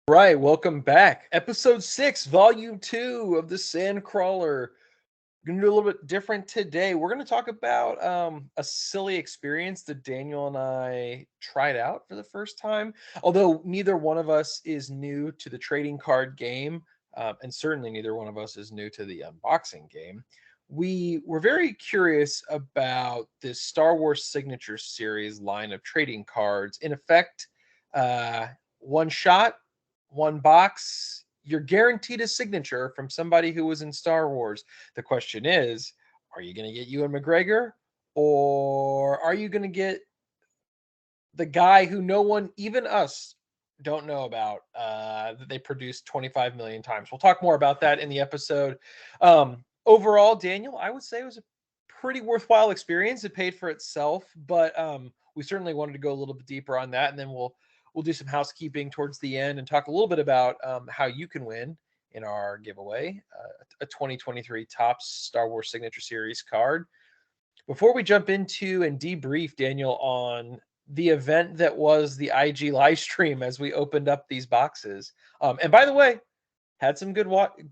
Right, welcome back. Episode 6, Volume 2 of the Sandcrawler. Gonna do a little bit different today. We're gonna talk about a silly experience that Daniel and I tried out for the first time. Although neither one of us is new to the trading card game, and certainly neither one of us is new to the unboxing game. We were very curious about this Star Wars Signature Series line of trading cards. In effect, uh, one shot, one box. You're guaranteed a signature from somebody who was in Star Wars. The question is, are you going to get Ewan McGregor, or are you going to get the guy who no one, even us, don't know about, that they produced 25 million times? We'll talk more about that in the episode. Overall, Daniel, I would say it was a pretty worthwhile experience. It paid for itself, but we certainly wanted to go a little bit deeper on that, and then we'll do some housekeeping towards the end and talk a little bit about how you can win in our giveaway, a 2023 Topps Star Wars Signature Series card. Before we jump into and debrief, Daniel, on the event that was the IG live stream as we opened up these boxes. And by the way, had some good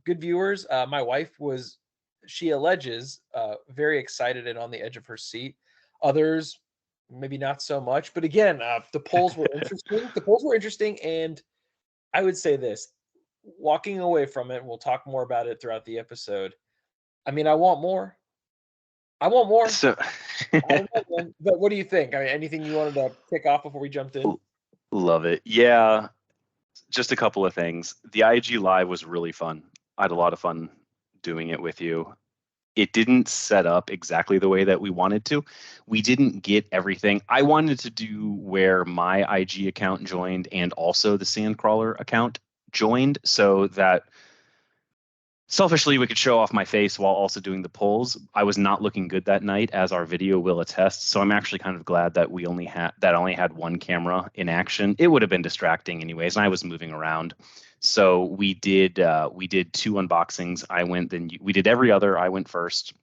viewers. My wife was, she alleges, very excited and on the edge of her seat. Others, maybe not so much. But again, the polls were interesting. The polls were interesting, and I would say this: walking away from it, we'll talk more about it throughout the episode. I mean, I want more. I want more. So, I don't know, man. But what do you think? I mean, anything you wanted to kick off before we jumped in? love it. Yeah, just a couple of things. The IG Live was really fun. I had a lot of fun doing it with you. It didn't set up exactly the way that we wanted to. We didn't get everything. I wanted to do where my IG account joined and also the Sandcrawler account joined so that selfishly we could show off my face while also doing the polls. I was not looking good that night, as our video will attest, so I'm actually kind of glad that we only had one camera in action. It would have been distracting anyways, and I was moving around. So we did two unboxings. We did every other. I went first.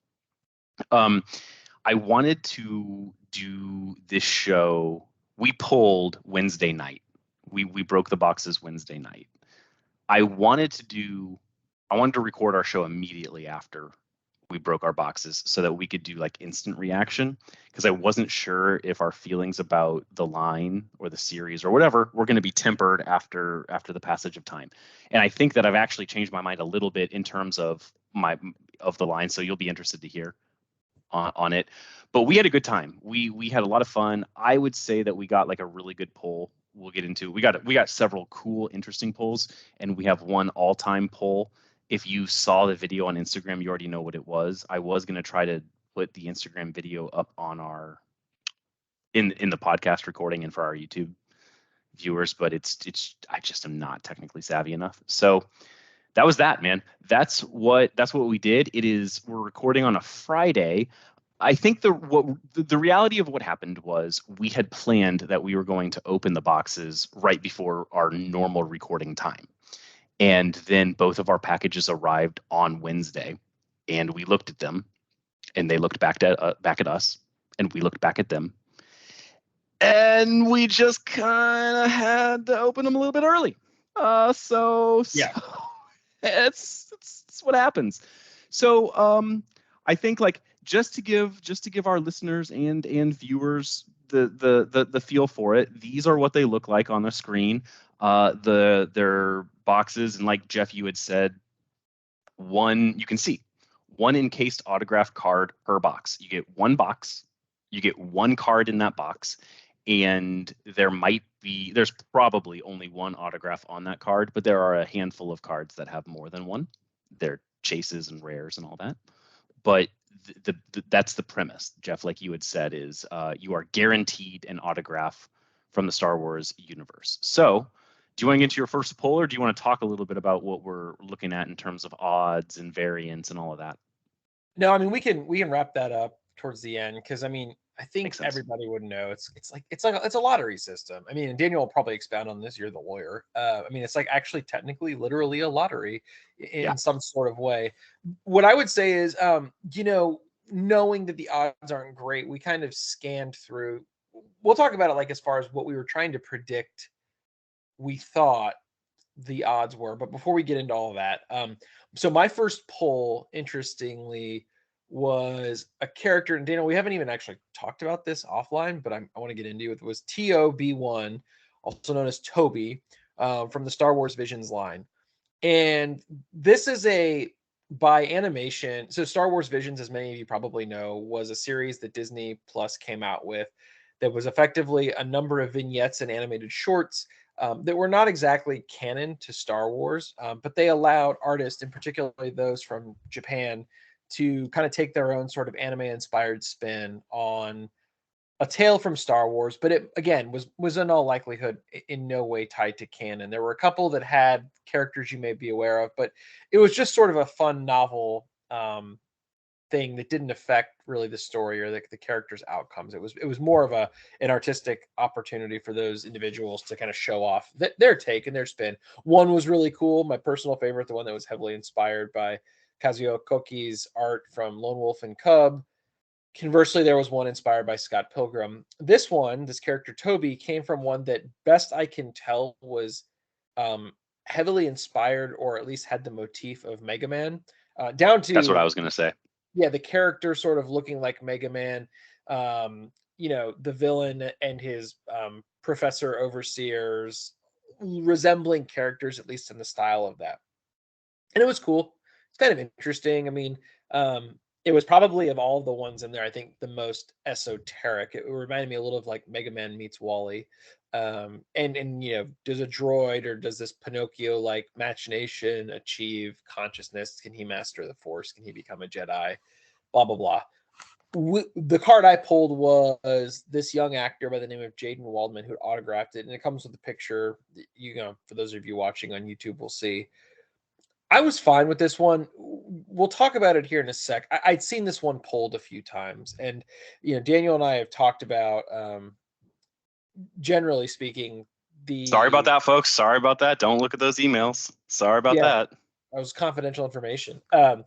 I wanted to do this show. We polled Wednesday night. We broke the boxes Wednesday night. I wanted to do I wanted to record our show immediately after we broke our boxes so that we could do like instant reaction, because I wasn't sure if our feelings about the line or the series or whatever were going to be tempered after the passage of time. And I think that I've actually changed my mind a little bit in terms of the line, so you'll be interested to hear on it. But we had a good time. We had a lot of fun. I would say that we got like a really good poll. We'll get into. We got several cool, interesting polls, and we have one all-time poll. If you saw the video on Instagram, you already know what it was. I was going to try to put the Instagram video up on our in the podcast recording and for our YouTube viewers, but it's I just am not technically savvy enough. So that was that, man. That's what we did. We're recording on a Friday. I think the reality of what happened was we had planned that we were going to open the boxes right before our normal recording time. And then both of our packages arrived on Wednesday, and we looked at them, and they looked back at us, and we looked back at them, and we just kind of had to open them a little bit early. So Yeah. it's what happens. So I think like just to give our listeners and viewers the feel for it, these are what they look like on the screen. Their boxes, and like Jeff, you had said, you can see one encased autograph card per box. You get one box, you get one card in that box, and there's probably only one autograph on that card, but there are a handful of cards that have more than one. They're chases and rares and all that. But that's the premise, Jeff, like you had said, is you are guaranteed an autograph from the Star Wars universe. So do you want to get into your first poll, or do you want to talk a little bit about what we're looking at in terms of odds and variants and all of that? No, I mean we can wrap that up towards the end, because I mean I think Makes sense. everybody would know it's a lottery system. I mean, and Daniel will probably expound on this. You're the lawyer. I mean, it's like actually technically, literally a lottery Yeah. in some sort of way. What I would say is, knowing that the odds aren't great, we kind of scanned through. We'll talk about it like as far as what we were trying to predict. We thought the odds were. But before we get into all of that, so my first poll, interestingly, was a character. And Daniel, we haven't even actually talked about this offline, but I want to get into it. Was TOB1, also known as Toby, from the Star Wars Visions line. And this is a by animation. So Star Wars Visions, as many of you probably know, was a series that Disney Plus came out with that was effectively a number of vignettes and animated shorts that were not exactly canon to Star Wars, but they allowed artists, and particularly those from Japan, to kind of take their own sort of anime-inspired spin on a tale from Star Wars, but it again was in all likelihood in no way tied to canon. There were a couple that had characters you may be aware of, but it was just sort of a fun novel thing that didn't affect really the story or the characters' outcomes. It was more of an artistic opportunity for those individuals to kind of show off their take and their spin. One was really cool, my personal favorite, the one that was heavily inspired by Kazuo Koki's art from Lone Wolf and Cub. Conversely, there was one inspired by Scott Pilgrim. This one, this character Toby, came from one that, best I can tell, was heavily inspired, or at least had the motif of Mega Man, down to, That's what I was going to say. Yeah, the character sort of looking like Mega Man. The villain and his professor overseers resembling characters, at least in the style of that. And it was cool. It's kind of interesting. I mean, it was probably, of all the ones in there, I think the most esoteric. It reminded me a little of like Mega Man meets Wally. And does a droid, or does this Pinocchio like machination achieve consciousness? Can he master the Force? Can he become a Jedi? Blah blah blah. The card I pulled was this young actor by the name of Jaden Waldman, who autographed it, and it comes with a picture. For those of you watching on YouTube, will see. I was fine with this one. We'll talk about it here in a sec. I'd seen this one pulled a few times, and Daniel and I have talked about, generally speaking, Sorry about that, folks. Sorry about that. Don't look at those emails. Sorry about that. That was confidential information. I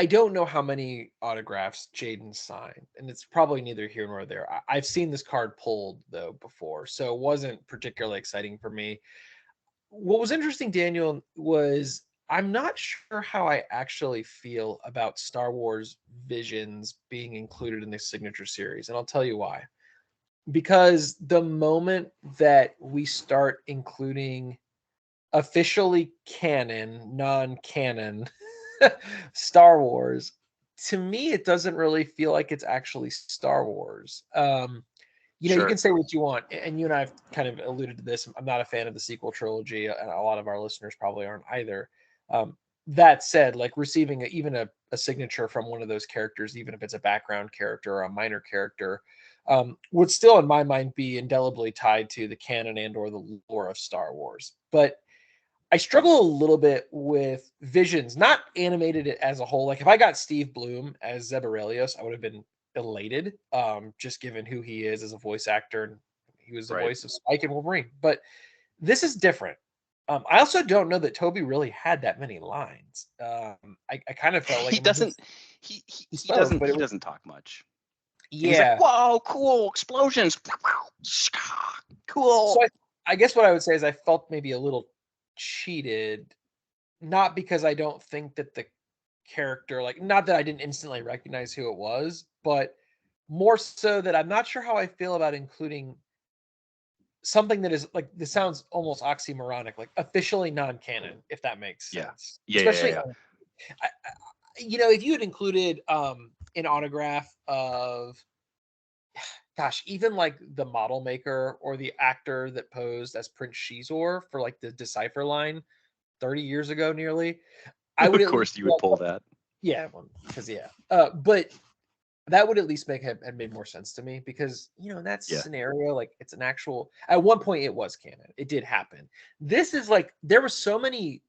don't know how many autographs Jaden signed, and it's probably neither here nor there. I've seen this card pulled though before, so it wasn't particularly exciting for me. What was interesting, Daniel, was I'm not sure how I actually feel about Star Wars Visions being included in the signature series, and I'll tell you why. Because the moment that we start including officially canon, non-canon Star Wars, to me, it doesn't really feel like it's actually Star Wars. Sure. You can say what you want, and you and I have kind of alluded to this. I'm not a fan of the sequel trilogy, and a lot of our listeners probably aren't either. That said, like receiving even a signature from one of those characters, even if it's a background character or a minor character, would still, in my mind, be indelibly tied to the canon and or the lore of Star Wars. But I struggle a little bit with Visions, not animated it as a whole. Like if I got Steve Bloom as Zeb Orrelios, I would have been elated, just given who he is as a voice actor, and he was the voice of Spike and Wolverine. But this is different. I also don't know that Toby really had that many lines. I kind of felt like he doesn't talk much. Yeah. He's like, whoa, cool explosions. Cool. So I guess what I would say is I felt maybe a little cheated, not because I don't think that the character, like, not that I didn't instantly recognize who it was, but more so that I'm not sure how I feel about including something that is like, this sounds almost oxymoronic, like officially non-canon, if that makes sense. Especially, if you had included an autograph of, gosh, even like the model maker or the actor that posed as Prince Shizor for like the Decipher line 30 years ago, nearly, I would, of course, you would pull that. Yeah, because but that would at least have made more sense to me, because in that scenario, like, it's an actual, at one point it was canon, it did happen. This is like, there were so many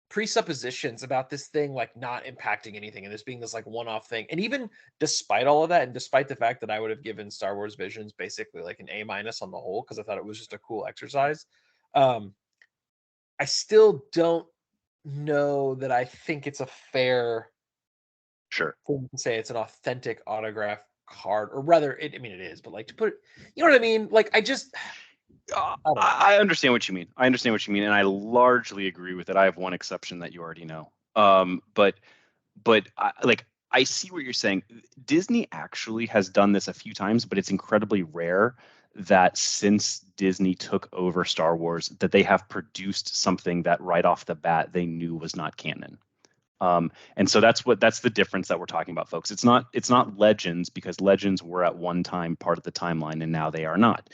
presuppositions about this thing like not impacting anything, and this being this like one-off thing. And even despite all of that, and despite the fact that I would have given Star Wars Visions basically like an A- on the whole, because I thought it was just a cool exercise, I still don't know that I think it's a fair thing to say it's an authentic autograph card, or rather, it is, but like, to put it, you know what I mean? Like, I don't know. I understand what you mean. I understand what you mean, and I largely agree with it. I have one exception that you already know. But I see what you're saying. Disney actually has done this a few times, but it's incredibly rare that since Disney took over Star Wars, that they have produced something that right off the bat they knew was not canon. And so that's the difference that we're talking about, folks. It's not Legends, because Legends were at one time part of the timeline and now they are not.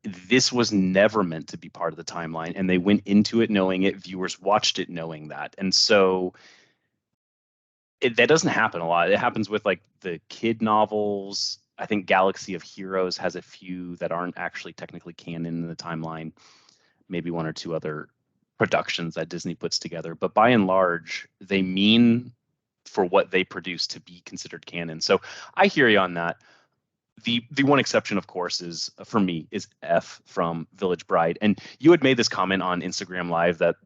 This was never meant to be part of the timeline, and they went into it knowing it. Viewers watched it knowing that, and so that doesn't happen a lot. It happens with like the kid novels. I think Galaxy of Heroes has a few that aren't actually technically canon in the timeline. Maybe one or two other productions that Disney puts together, but by and large, they mean for what they produce to be considered canon. So I hear you on that. The one exception, of course, is for me is F from Village Bride, and you had made this comment on Instagram Live that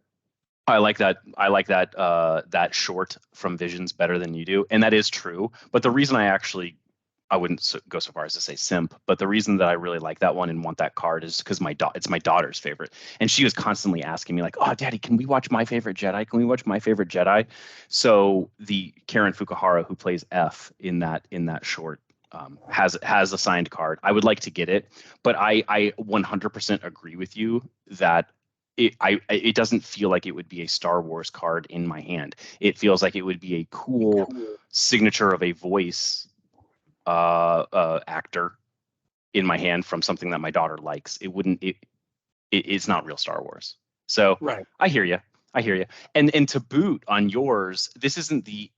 I like that. I like that short from Visions better than you do, and that is true. But the reason I wouldn't go so far as to say simp, but the reason that I really like that one and want that card is because it's my daughter's favorite, and she was constantly asking me like, "Oh, Daddy, can we watch My Favorite Jedi? Can we watch My Favorite Jedi?" So the Karen Fukuhara, who plays F in that short, has a signed card. I would like to get it, but I 100% agree with you that it doesn't feel like it would be a Star Wars card in my hand. It feels like it would be a cool signature of a voice actor in my hand from something that my daughter likes. It wouldn't. It's not real Star Wars. So Right. I hear you. I hear you. And to boot on yours, this isn't the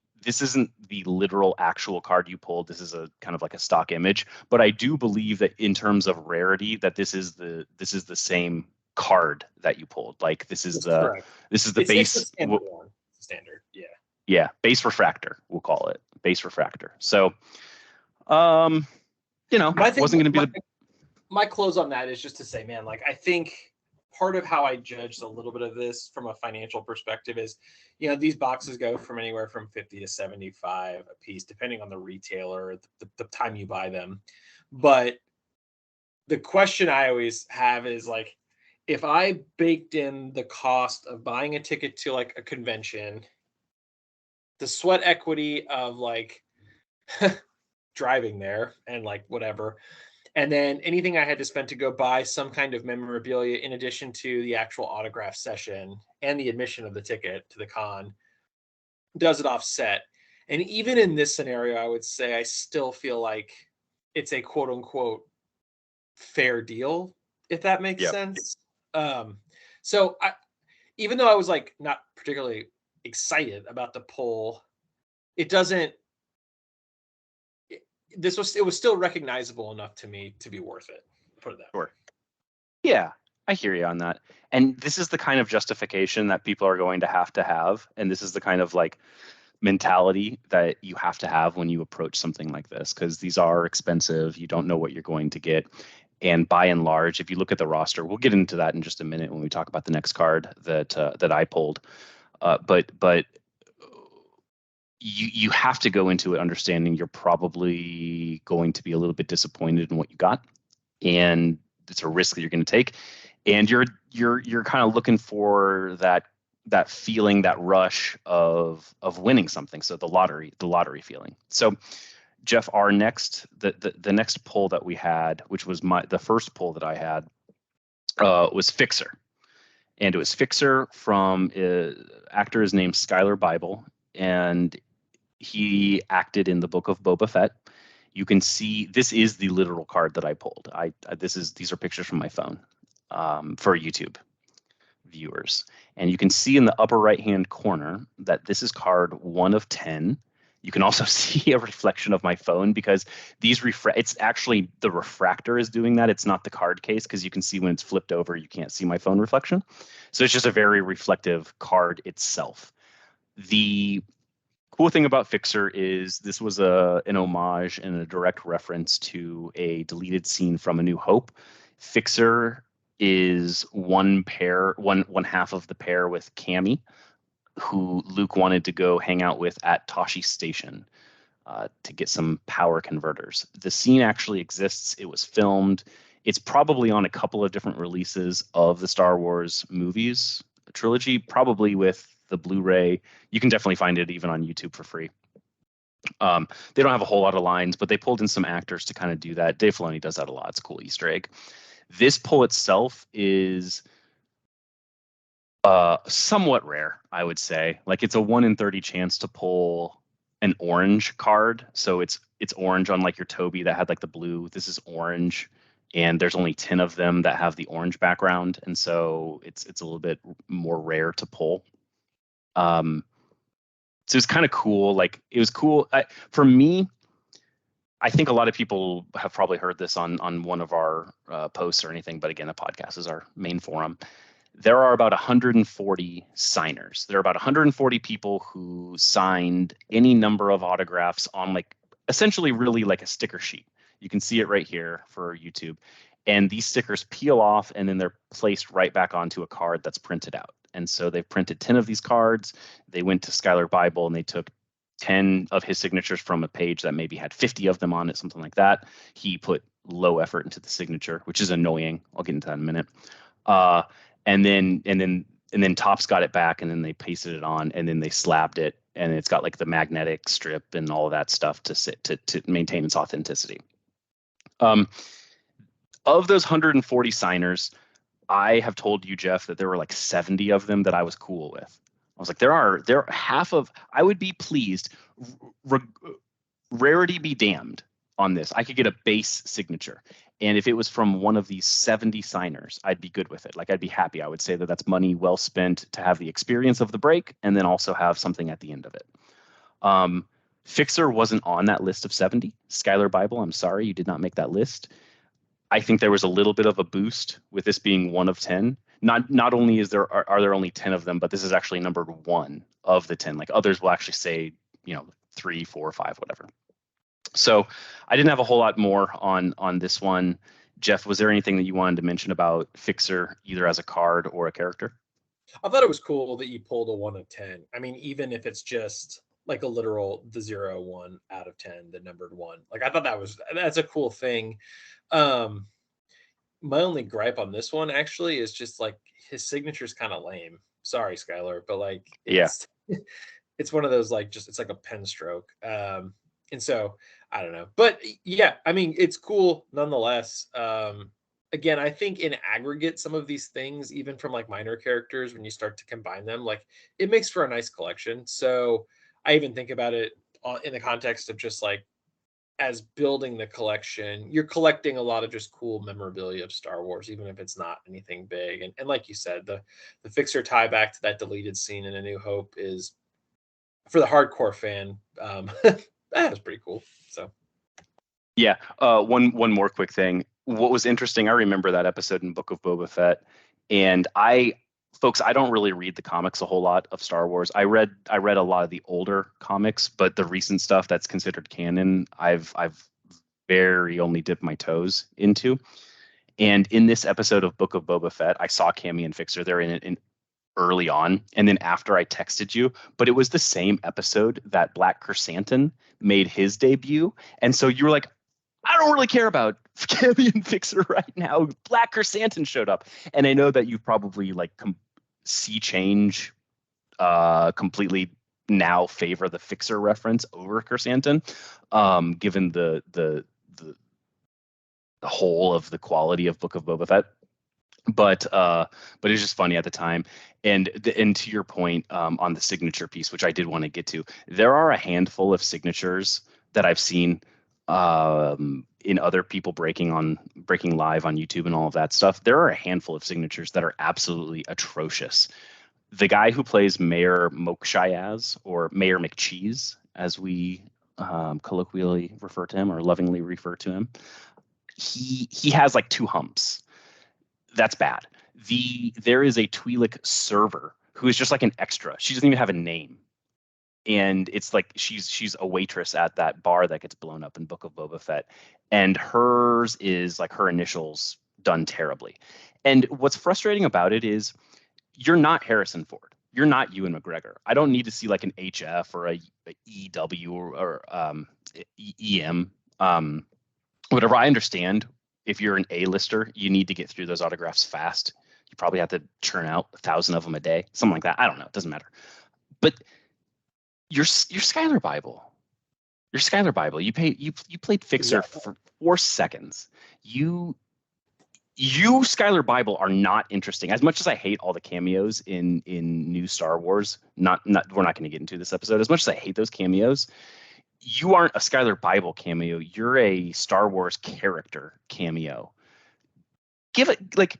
literal actual card you pulled. This is a kind of like a stock image, but I do believe that in terms of rarity, that this is the same card that you pulled. Like this is That's correct. This is the It's base. the standard one. Standard. Yeah. Yeah, base refractor. We'll call it base refractor. So, um, My thing, wasn't going to be the. my close on that is just to say, man, like I think part of how I judged a little bit of this from a financial perspective is, these boxes go from anywhere from 50 to 75 a piece, depending on the retailer, the time you buy them. But the question I always have is like, if I baked in the cost of buying a ticket to like a convention, the sweat equity of like driving there and like whatever, and then anything I had to spend to go buy some kind of memorabilia in addition to the actual autograph session and the admission of the ticket to the con, does it offset? And even in this scenario, I would say I still feel like it's a quote unquote fair deal, if that makes Yep. sense. So even though I was like not particularly excited about the poll, it doesn't. It was still recognizable enough to me to be worth it. Put it that way. Sure. Yeah, I hear you on that. And this is the kind of justification that people are going to have. And this is the kind of like mentality that you have to have when you approach something like this, because these are expensive. You don't know what you're going to get. And by and large, if you look at the roster, we'll get into that in just a minute when we talk about the next card that I pulled. But you have to go into it understanding you're probably going to be a little bit disappointed in what you got, and it's a risk that you're going to take, and you're kind of looking for that feeling, that rush of winning something. So the lottery feeling. So Jeff, our next the next poll that we had, which was the first poll that I had, was Fixer, and it was Fixer from actor is named Skylar Bible, and he acted in the Book of Boba Fett. You can see this is the literal card that I pulled. These are pictures from my phone for YouTube viewers, and you can see in the upper right hand corner that this is card 1 of 10. You can also see a reflection of my phone because it's actually the refractor is doing that. It's not the card case, because you can see when it's flipped over, you can't see my phone reflection. So it's just a very reflective card itself. The cool thing about Fixer is this was an homage and a direct reference to a deleted scene from A New Hope. Fixer is one half of the pair with Cammy, who Luke wanted to go hang out with at Toshi Station to get some power converters. The scene actually exists. It was filmed. It's probably on a couple of different releases of the Star Wars movies trilogy, probably with the Blu-ray. You can definitely find it even on YouTube for free. They don't have a whole lot of lines, but they pulled in some actors to kind of do that. Dave Filoni does that a lot. It's a cool Easter egg. This pull itself is somewhat rare, I would say. Like it's a 1 in 30 chance to pull an orange card. So it's orange, unlike your Toby that had like the blue. This is orange, and there's only 10 of them that have the orange background, and so it's a little bit more rare to pull. So it's kind of cool. Like it was cool for me. I think a lot of people have probably heard this on one of our posts or anything, but again, the podcast is our main forum. There are about 140 signers. There are about 140 people who signed any number of autographs on like essentially really like a sticker sheet. You can see it right here for YouTube. And these stickers peel off and then they're placed right back onto a card that's printed out. And so they've printed 10 of these cards. They went to Skylar Bible and they took 10 of his signatures from a page that maybe had 50 of them on it, something like that. He put low effort into the signature, which is annoying. I'll get into that in a minute. And then Topps got it back, and then they pasted it on, and then they slabbed it, and it's got like the magnetic strip and all of that stuff to maintain its authenticity. Of those 140 signers, I have told you, Jeff, that there were like 70 of them that I was cool with. I was like, there are half of. I would be pleased. Rarity be damned on this. I could get a base signature. And if it was from one of these 70 signers, I'd be good with it. Like I'd be happy. I would say that that's money well spent to have the experience of the break and then also have something at the end of it. Fixer wasn't on that list of 70. Skylar Bible, I'm sorry, you did not make that list. I think there was a little bit of a boost with this being one of 10. Not only are there only 10 of them, but this is actually numbered 1 of the 10. Like others will actually say, 3, 4, 5, whatever. So I didn't have a whole lot more on this one. Jeff, was there anything that you wanted to mention about Fixer, either as a card or a character? I thought it was cool that you pulled a 1 of 10. I mean, even if it's just like a literal the 0, 1 out of 10, the numbered 1. Like I thought that's a cool thing. My only gripe on this one actually is just like his signature's kind of lame. Sorry, Skylar, but like Yeah. it's one of those like it's like a pen stroke. And so I don't know. But yeah, I mean it's cool nonetheless. Again, I think in aggregate, some of these things, even from like minor characters, when you start to combine them, like it makes for a nice collection. So I even think about it in the context of just like as building the collection, you're collecting a lot of just cool memorabilia of Star Wars, even if it's not anything big. And like you said, the Fixer tie back to that deleted scene in A New Hope is for the hardcore fan. That was pretty cool. So yeah. One more quick thing. What was interesting, I remember that episode in Book of Boba Fett, and folks, I don't really read the comics a whole lot of Star Wars. I read a lot of the older comics, but the recent stuff that's considered canon, I've very only dipped my toes into. And in this episode of Book of Boba Fett, I saw Cammy and Fixer there in early on, and then after I texted you, but it was the same episode that Black Krrsantan made his debut, and so you were like, I don't really care about Cammy and Fixer right now. Black Krrsantan showed up, and I know that you probably like sea change completely now favor the Fixer reference over Krrsantan, given the whole of the quality of Book of Boba Fett. But it's just funny at the time. And to your point on the signature piece, which I did want to get to, there are a handful of signatures that I've seen in other people breaking live on YouTube and all of that stuff. There are a handful of signatures that are absolutely atrocious. The guy who plays Mayor Mokshayaz, or Mayor McCheese, as we colloquially refer to him or lovingly refer to him, he has like 2 humps. That's bad. There is a Twi'lek server who is just like an extra. She doesn't even have a name. And it's like she's a waitress at that bar that gets blown up in Book of Boba Fett, and hers is like her initials done terribly. And what's frustrating about it is you're not Harrison Ford. You're not Ewan McGregor. I don't need to see like an HF or a EW or EM. Whatever. I understand if you're an A-lister, you need to get through those autographs fast. You probably have to churn out 1,000 of them a day, something like that. I don't know. It doesn't matter. But your Skylar Bible, you played Fixer for 4 seconds. You Skylar Bible are not interesting. As much as I hate all the cameos in new Star Wars, not we're not going to get into this episode. As much as I hate those cameos, you aren't a Skylar Bible cameo. You're a Star Wars character cameo. Give it like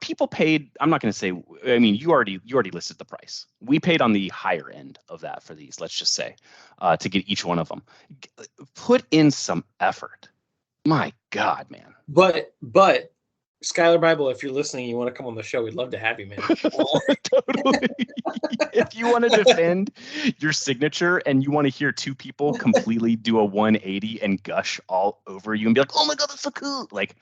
people paid. I'm not going to say. I mean, you already listed the price. We paid on the higher end of that for these. Let's just say to get each one of them. Put in some effort. My God, man. But Skylar Bible, if you're listening, you want to come on the show, we'd love to have you, man. Totally. If you want to defend your signature and you want to hear two people completely do a 180 and gush all over you and be like, "Oh my God, that's so cool!" Like,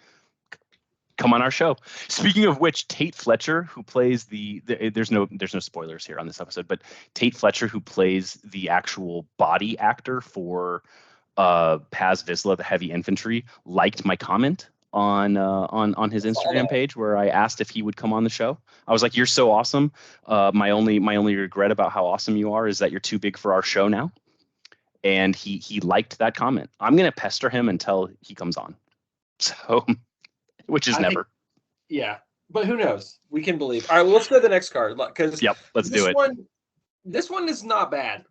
come on our show. Speaking of which, Tate Fletcher, who plays there's no spoilers here on this episode, but Tate Fletcher, who plays the actual body actor for Paz Vizsla, the heavy infantry, liked my comment on his Instagram page where I asked if he would come on the show. I was like, "You're so awesome. My only regret about how awesome you are is that you're too big for our show now." And he liked that comment. I'm gonna pester him until he comes on. So, which is never. Yeah, but who knows? We can believe. All right, well, let's go to the next card because let's do it. This one is not bad.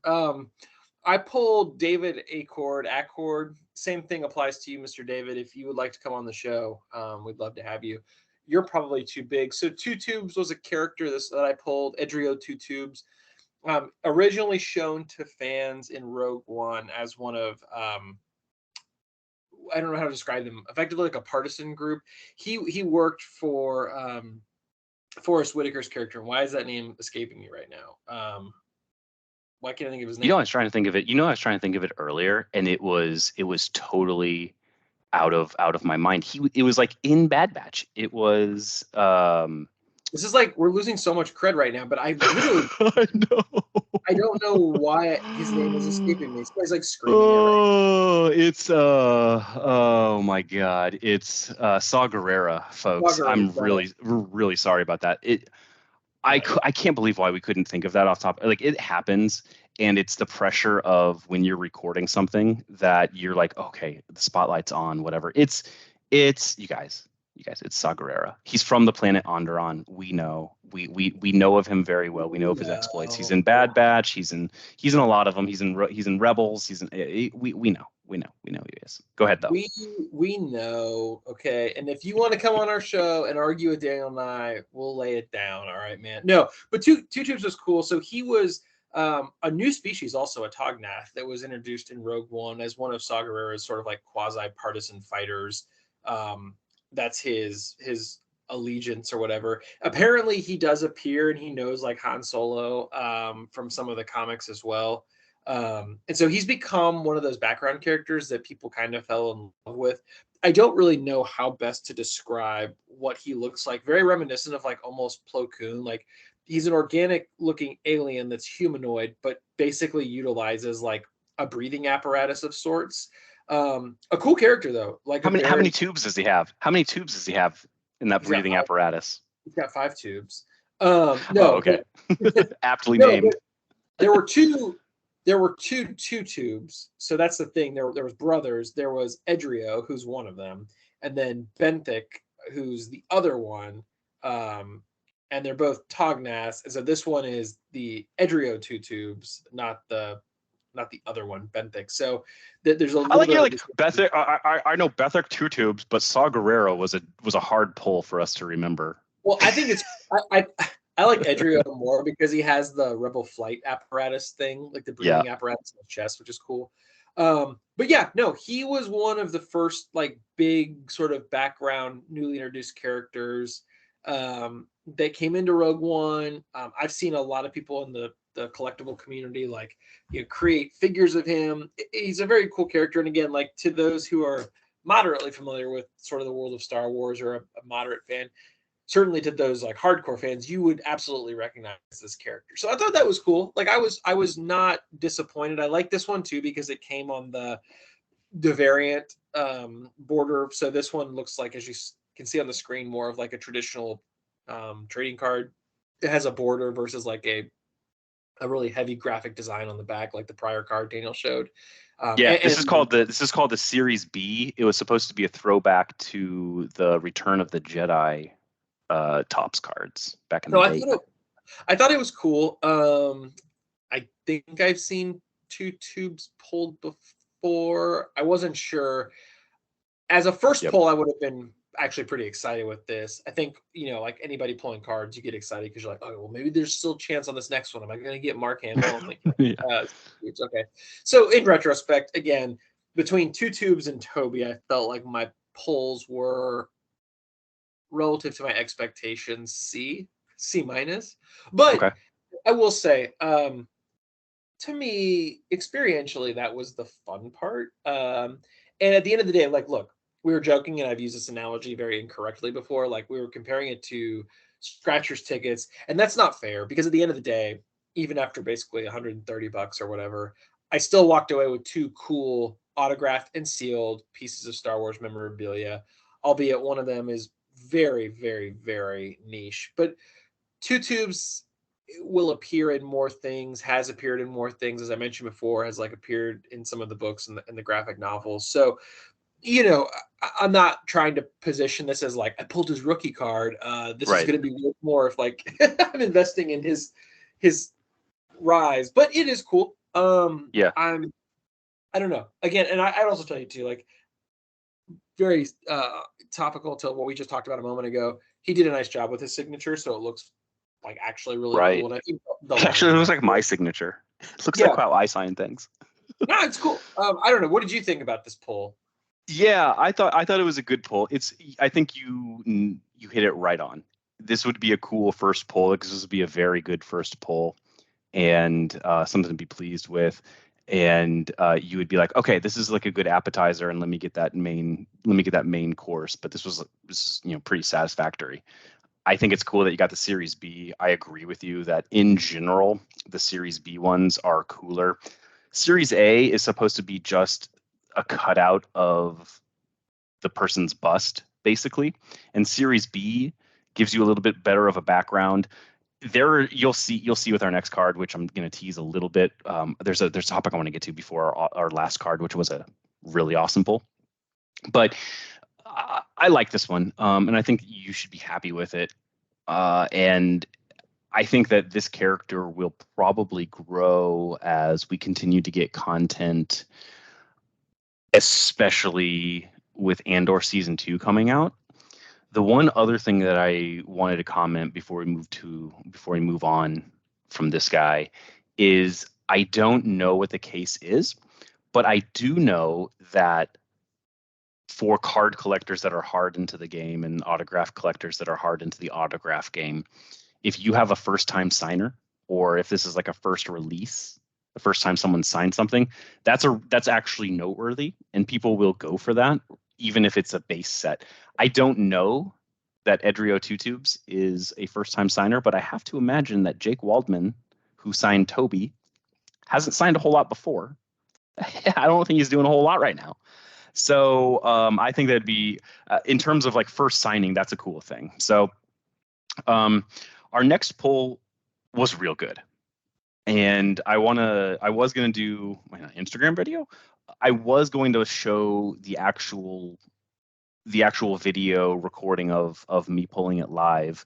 I pulled David Acord. Same thing applies to you, Mr. David. If you would like to come on the show, we'd love to have you. You're probably too big. So Two Tubes was a character that I pulled, Edrio Two Tubes, originally shown to fans in Rogue One as one of, I don't know how to describe them, effectively like a partisan group. He worked for Forrest Whitaker's character. And why is that name escaping me right now? Why can't I think of his name? I was trying to think of it earlier, and it was totally out of my mind. It was like in Bad Batch. It was this is like we're losing so much cred right now, but I literally I know. I don't know why his name is escaping me. He's like screaming. It's oh my God. It's Saw Gerrera, folks. I'm really sorry about that. I can't believe why we couldn't think of that off top. Like, it happens, and it's the pressure of when you're recording something that you're like, okay, the spotlight's on, whatever. It's you guys, it's Saw Gerrera. He's from the planet Onderon. We know. We know of him very well. We know of his exploits. He's in Bad Batch. He's in a lot of them. He's in Rebels. We know who he is. Go ahead, though. We know, okay. And if you want to come on our show and argue with Daniel and I, we'll lay it down. All right, man. No, but Two Tubes was cool. So he was a new species, also a Tognath, that was introduced in Rogue One as one of Saw Gerrera's sort of like quasi-partisan fighters. That's his allegiance or whatever. Apparently, he does appear and he knows like Han Solo from some of the comics as well. And so he's become one of those background characters that people kind of fell in love with. I don't really know how best to describe what he looks like. Very reminiscent of like almost Plo Koon. Like, he's an organic looking alien that's humanoid, but basically utilizes like a breathing apparatus of sorts. A cool character though. Like, how many tubes does he have? How many tubes does he have in that breathing apparatus? He's got 5 tubes. Okay. Aptly named. There were two tubes. So that's the thing. There was brothers. There was Edrio, who's one of them, and then Benthic, who's the other one. And they're both Tognaths. And so this one is the Edrio Two Tubes, not the other one, Benthic. So there's a little Benthic. I know Benthic Two Tubes, but Saw Gerrera was a hard pull for us to remember. Well, I think it's I like Edrio more because he has the Rebel flight apparatus thing, like the breathing apparatus in his chest, which is cool. But yeah, no, he was one of the first like big sort of background, newly introduced characters that came into Rogue One. I've seen a lot of people in the collectible community like create figures of him. He's a very cool character, and again, like to those who are moderately familiar with sort of the world of Star Wars or a moderate fan, certainly to those like hardcore fans, you would absolutely recognize this character. So I thought that was cool. Like, I was not disappointed. I like this one too because it came on the variant border. So this one looks like, as you can see on the screen, more of like a traditional trading card. It has a border versus like a really heavy graphic design on the back, like the prior card Daniel showed. Yeah, this is called the Series B. It was supposed to be a throwback to the Return of the Jedi Topps cards back in the day. I thought it was cool. I think I've seen 2 tubes pulled before. I wasn't sure. As a first pull, I would have been actually pretty excited with this. I think, like anybody pulling cards, you get excited because you're like, oh, well, maybe there's still a chance on this next one. Am I going to get Mark Hamill? I'm like, it's okay. So in retrospect, again, between 2 tubes and Toby, I felt like my pulls were relative to my expectations, C minus. But I will say, to me, experientially, that was the fun part. And at the end of the day, like, look, we were joking, and I've used this analogy very incorrectly before. Like, we were comparing it to scratchers tickets, and that's not fair because at the end of the day, even after basically $130 or whatever, I still walked away with 2 cool autographed and sealed pieces of Star Wars memorabilia, albeit one of them is very, very, very niche. But 2 tubes will appear in more things, has appeared in more things, as I mentioned before, has like appeared in some of the books and the graphic novels. So, I'm not trying to position this as like I pulled his rookie card. This is going to be worth more if like I'm investing in his rise, but it is cool. I don't know. Again, and I'd also tell you too, like very topical to what we just talked about a moment ago. He did a nice job with his signature, so it looks like actually really cool. And I think it actually looks like my signature. It looks like how I sign things. No, it's cool. I don't know. What did you think about this pull? Yeah, I thought it was a good pull. I think you hit it right on. This would be a cool first pull because this would be a very good first pull and something to be pleased with. And you would be like, okay, this is like a good appetizer, and let me get that main course. But this is pretty satisfactory. I think it's cool that you got the Series B. I agree with you that in general, the Series B ones are cooler. Series A is supposed to be just a cutout of the person's bust, basically. And Series B gives you a little bit better of a background. There, you'll see with our next card, which I'm going to tease a little bit. There's a topic I want to get to before our last card, which was a really awesome pull. But I like this one, and I think you should be happy with it. And I think that this character will probably grow as we continue to get content, especially with Andor Season 2 coming out. The one other thing that I wanted to comment before we move on from this guy is I don't know what the case is, but I do know that for card collectors that are hard into the game and autograph collectors that are hard into the autograph game, if you have a first-time signer, or if this is like a first release, the first time someone signed something, that's actually noteworthy, and people will go for that, even if it's a base set. I don't know that Edrio 2 Tubes is a first-time signer, but I have to imagine that Jake Waldman, who signed Toby, hasn't signed a whole lot before. I don't think he's doing a whole lot right now. So I think that'd be, in terms of like first signing, that's a cool thing. So our next poll was real good. And I was going to do an Instagram video. I was going to show the actual video recording of me pulling it live.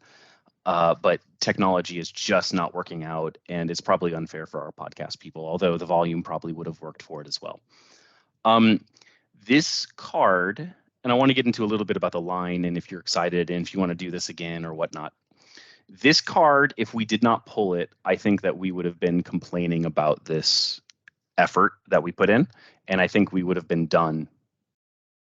But technology is just not working out, and it's probably unfair for our podcast people, although the volume probably would have worked for it as well. This card, and I want to get into a little bit about the line and if you're excited and if you want to do this again or whatnot. This card, if we did not pull it, I think that we would have been complaining about this effort that we put in, and I think we would have been done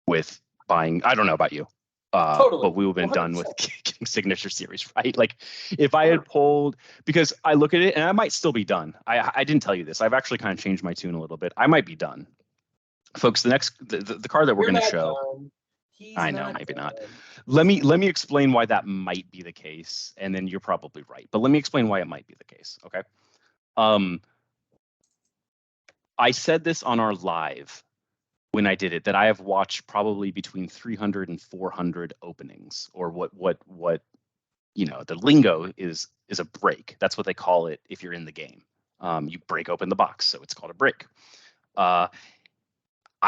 with buying. I don't know about you, Totally. but we would have been 100%. Done with getting Signature Series, right? Like if I had pulled, because I look at it and I might still be done. I didn't tell you this. I've actually kind of changed my tune a little bit. I might be done. Folks, the card that we're going to show, I know, maybe not. Let me explain why that might be the case, and then you're probably right. But let me explain why it might be the case, okay? I said this on our live. when I did it that I have watched probably between 300 and 400 openings, or what the lingo is a break. That's what they call it if you're in the game. You break open the box, so it's called a break. I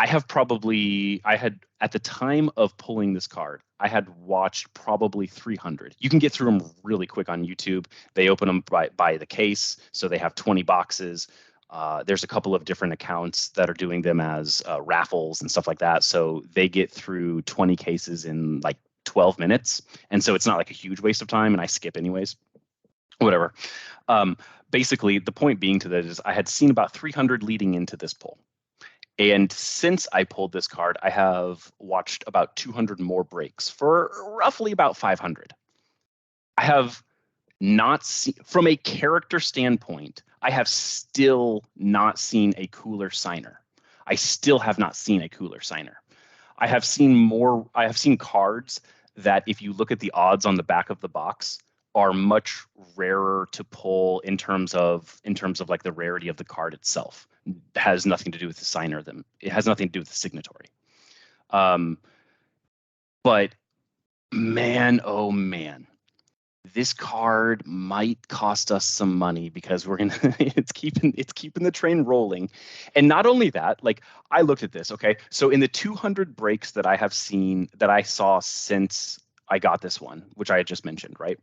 had at the time of pulling this card, I had watched probably 300. You can get through them really quick on YouTube. They open them by the case, so they have 20 boxes. There's a couple of different accounts that are doing them as raffles and stuff like that. So they get through 20 cases in like 12 minutes. And so it's not like a huge waste of time, and I skip anyways. Whatever. Basically, the point being to that is I had seen about 300 leading into this pull. And since I pulled this card, I have watched about 200 more breaks for roughly about 500. I have not seen, from a character standpoint, I have still not seen a cooler signer. I still have not seen a cooler signer. I have seen cards that if you look at the odds on the back of the box are much rarer to pull in terms of like the rarity of the card itself. It has nothing to do with the signer. It has nothing to do with the signatory. But man, oh man, this card might cost us some money because we're gonna it's keeping the train rolling. And not only that, like I looked at this, okay, so in the 200 breaks that I have seen, that I saw since I got this one, which I had just mentioned, right,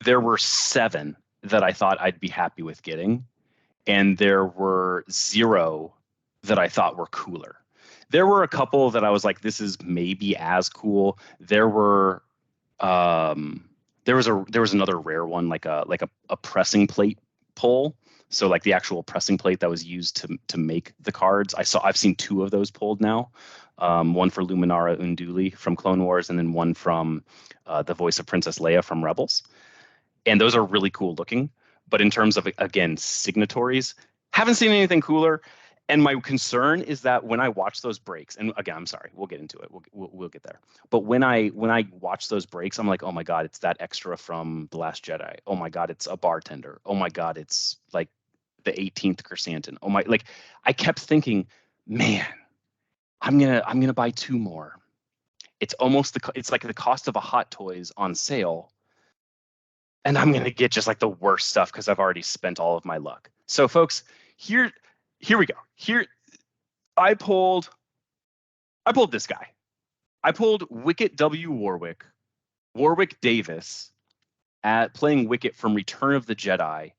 there were 7 that I thought I'd be happy with getting, and there were 0 that I thought were cooler. There were a couple that I was like, this is maybe as cool. There was another rare one, like a pressing plate pull. So like the actual pressing plate that was used to make the cards. I've seen 2 of those pulled now. One for Luminara Unduli from Clone Wars, and then one from the voice of Princess Leia from Rebels. And those are really cool looking. But in terms of, again, signatories, haven't seen anything cooler. And my concern is that when I watch those breaks, and again, I'm sorry, we'll get into it. We'll get there. But when I watch those breaks, I'm like, oh my God, it's that extra from The Last Jedi. Oh my God, it's a bartender. Oh my God, it's like the 18th Chrysanthemum. Oh my, like I kept thinking, man, I'm gonna buy 2 more. It's almost it's like the cost of a Hot Toys on sale. And I'm gonna get just like the worst stuff because I've already spent all of my luck. So folks, here we go. Here I pulled this guy. I pulled Wicket W. Warwick Davis, at playing Wicket from Return of the Jedi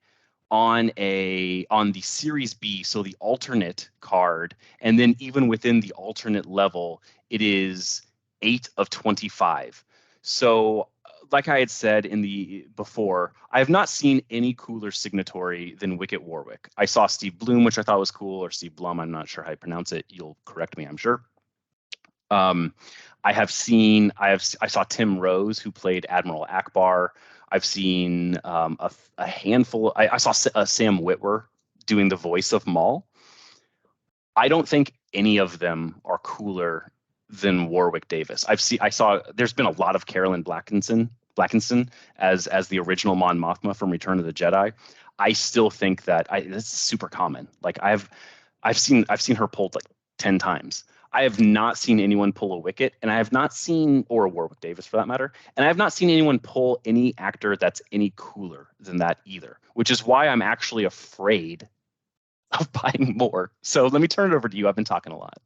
on the Series B, so the alternate card, and then even within the alternate level, it is 8 of 25. So like I had said before, I have not seen any cooler signatory than Wicket Warwick. I saw Steve Bloom, which I thought was cool, or Steve Blum, I'm not sure how you pronounce it. You'll correct me, I'm sure. I saw Tim Rose, who played Admiral Akbar. I've seen a handful. I saw Sam Witwer doing the voice of Maul. I don't think any of them are cooler than Warwick Davis. I saw there's been a lot of Carolyn Blackinson as the original Mon Mothma from Return of the Jedi. I still think that this is super common. Like I've seen her pulled like 10 times. I have not seen anyone pull a Wicket, and I have not seen, or a Warwick Davis for that matter, and I have not seen anyone pull any actor that's any cooler than that either, which is why I'm actually afraid of buying more. So let me turn it over to you. I've been talking a lot.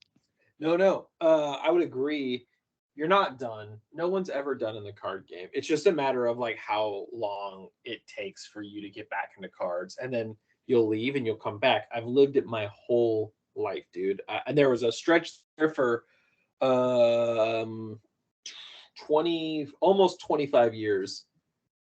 No. I would agree. You're not done. No one's ever done in the card game. It's just a matter of like how long it takes for you to get back into cards, and then you'll leave and you'll come back. I've lived it my whole life, dude. And there was a stretch there for 20, almost 25 years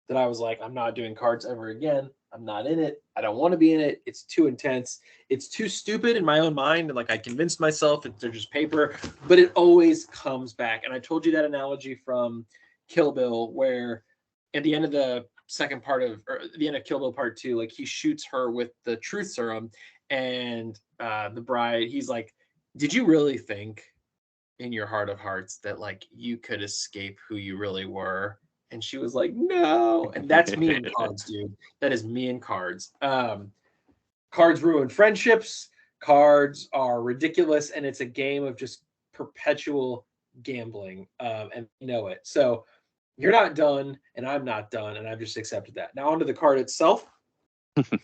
that I was like, I'm not doing cards ever again. I'm not in it. I don't want to be in it. It's too intense. It's too stupid in my own mind. And like I convinced myself they're just paper, but it always comes back. And I told you that analogy from Kill Bill, where at the end of the second part of, or the end of Kill Bill Part 2, like he shoots her with the truth serum, and the bride, he's like, did you really think in your heart of hearts that like you could escape who you really were? And she was like, no. And that's me in cards, dude. That is me in cards. Cards ruin friendships. Cards are ridiculous, and it's a game of just perpetual gambling, and you know it. So you're not done, and I'm not done, and I've just accepted that. Now onto the card itself.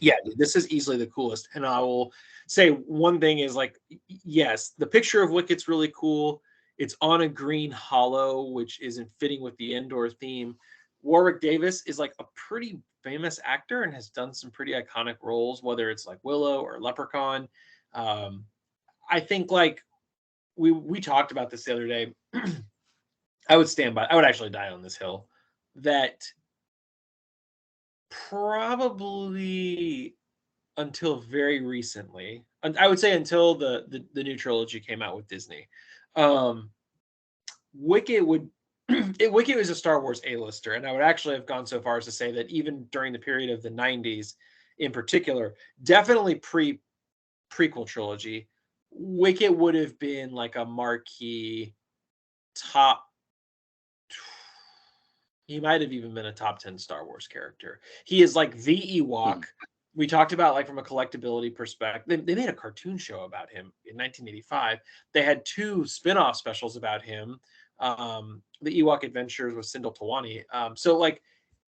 Yeah, dude, this is easily the coolest. And I will say one thing is like, yes, the picture of Wicket's really cool. It's on a green hollow, which isn't fitting with the indoor theme. Warwick Davis is like a pretty famous actor and has done some pretty iconic roles, whether it's like Willow or Leprechaun. I think like we talked about this the other day. I would stand by. I would actually die on this hill that probably until very recently, I would say until the new trilogy came out with Disney, Wicket would Wicket was a Star Wars A-lister, and I would actually have gone so far as to say that even during the period of the 90s in particular, definitely prequel trilogy, Wicket would have been like a marquee top. He might have even been a top 10 Star Wars character. He is like the Ewok. We talked about like from a collectability perspective. They made a cartoon show about him in 1985. They had 2 spin-off specials about him. The Ewok Adventures with Sindel Tawani. So like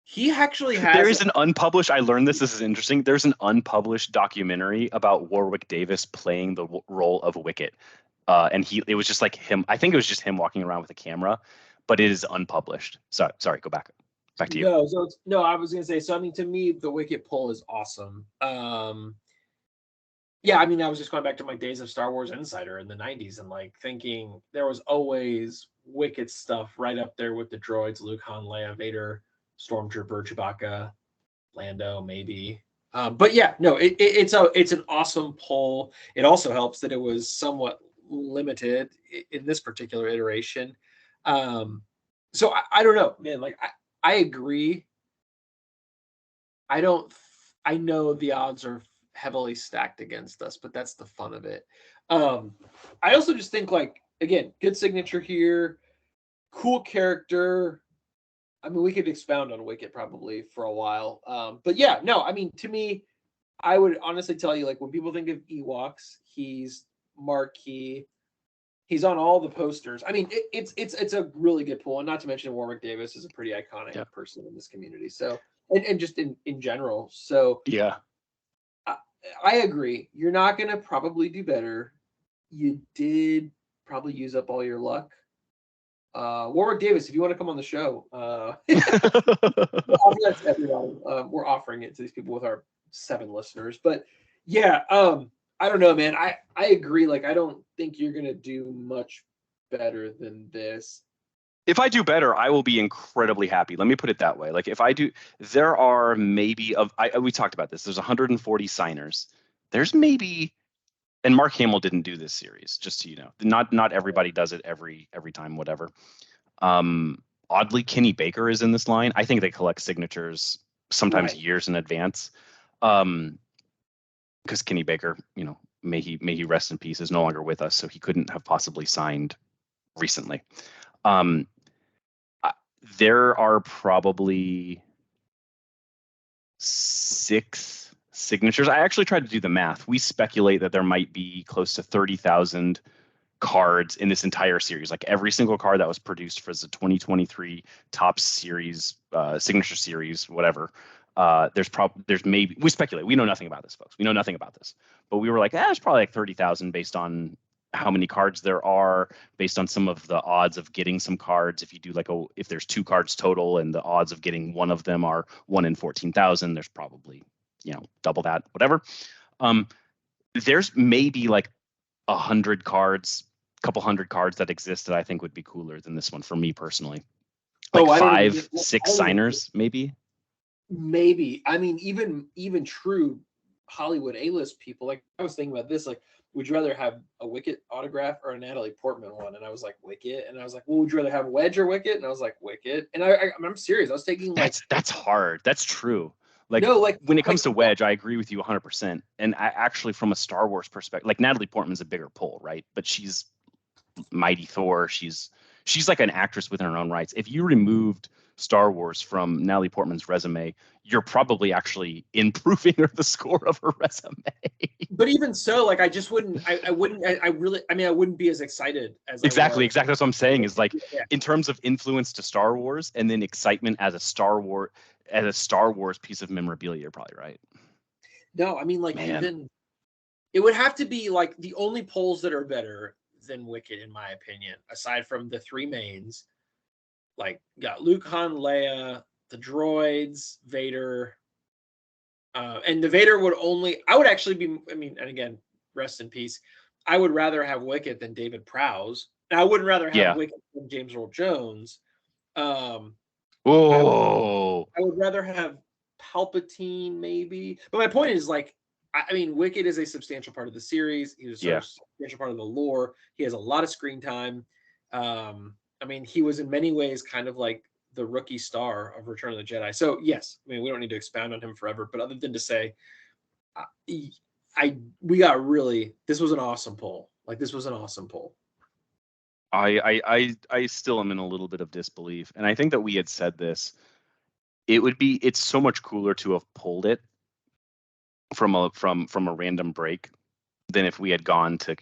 he actually has. There is an unpublished. I learned this. This is interesting. There's an unpublished documentary about Warwick Davis playing the role of Wicket, and it was just like him. I think it was just him walking around with a camera, but it is unpublished. Sorry. Go back. Back to you. No, I was gonna say. So I mean, to me, the Wicket pull is awesome. Yeah, I mean, I was just going back to my days of Star Wars Insider in the 90s and like thinking there was always Wicket stuff right up there with the droids: Luke, Han, Leia, Vader, Stormtrooper, Chewbacca, Lando, maybe. But yeah, no, it's an awesome pull. It also helps that it was somewhat limited in this particular iteration. So I don't know, man. Like I agree. I know the odds are heavily stacked against us, but that's the fun of it. I also just think like, again, good signature here, cool character. I mean, we could expound on Wicket probably for a while. But yeah, no, I mean, to me, I would honestly tell you, like when people think of Ewoks, he's marquee. He's on all the posters. I mean, it's a really good pull, and not to mention Warwick Davis is a pretty iconic person in this community. So, and just in general. So yeah, I agree. You're not gonna probably do better. You did probably use up all your luck. Warwick Davis, if you want to come on the show, we'll offer that to everybody. We're offering it to these people with our 7 listeners. But yeah, I don't know, man. I agree. Like, I don't think you're gonna do much better than this. If I do better, I will be incredibly happy. Let me put it that way. Like if I do, there are maybe we talked about this. There's 140 signers. There's maybe, and Mark Hamill didn't do this series, just so you know. Not everybody does it every time, whatever. Oddly, Kenny Baker is in this line. I think they collect signatures sometimes years in advance. Because Kenny Baker, you know, may he rest in peace, is no longer with us, so he couldn't have possibly signed recently. There are probably 6 signatures. I actually tried to do the math. We speculate that there might be close to 30,000 cards in this entire series. Like every single card that was produced for the 2023 Topps series, signature series, whatever. There's maybe, we speculate. We know nothing about this, folks. We know nothing about this. But we were like, there's probably like 30,000 based on how many cards there are, based on some of the odds of getting some cards. If you do like if there's 2 cards total and the odds of getting one of them are 1 in 14,000, there's probably, you know, double that, whatever. There's maybe like 100 cards, a couple hundred cards that exist that I think would be cooler than this one for me personally. Like 5, 6 signers, maybe. Maybe. I mean, even true Hollywood A-list people, like I was thinking about this, like, would you rather have a Wicket autograph or a Natalie Portman one? And I was like, Wicket. And I was like, well, would you rather have Wedge or Wicket? And I was like, Wicket. And I'm serious. I was taking like that's hard. That's true. Like, no, like when it comes to Wedge, I agree with you 100%. And I actually, from a Star Wars perspective, like Natalie Portman's a bigger pull, right? But she's Mighty Thor. She's she's like an actress within her own rights. If you removed Star Wars from Natalie Portman's resume, you're probably actually improving the score of her resume. But even so, like I just wouldn't. I wouldn't be as excited as exactly. That's what I'm saying. Is like Yeah. in terms of influence to Star Wars, and then excitement as a Star Wars piece of memorabilia. You're probably right. No, I mean like Man. even it would have to be like the only polls that are better than Wicket, in my opinion, aside from the three mains. Like got Luke, Han, Leia, the droids, Vader, and the Vader would only. I would actually be. I mean, and again, rest in peace. I would rather have Wicket than David Prowse. And I wouldn't rather have Wicket than James Earl Jones. Oh, I would rather have Palpatine, maybe. But my point is, like, I mean, Wicket is a substantial part of the series. He was a substantial part of the lore. He has a lot of screen time. I mean, he was in many ways kind of like the rookie star of Return of the Jedi. So yes, I mean, we don't need to expound on him forever, but other than to say, this was an awesome poll. Like, this was an awesome poll. I still am in a little bit of disbelief, and I think that we had said this. It's so much cooler to have pulled it from a random break than if we had gone to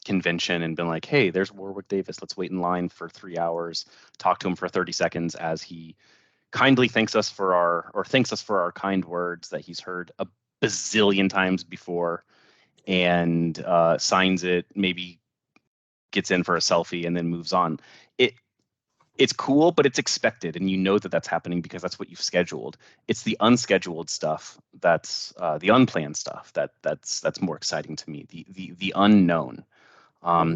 convention and been like, hey, there's Warwick Davis, let's wait in line for 3 hours, talk to him for 30 seconds as he kindly thanks us for our kind words that he's heard a bazillion times before, and signs it, maybe gets in for a selfie and then moves on. It's cool, but it's expected, and you know that that's happening because that's what you've scheduled. It's the unscheduled stuff, that's the unplanned stuff, that's more exciting to me. The unknown.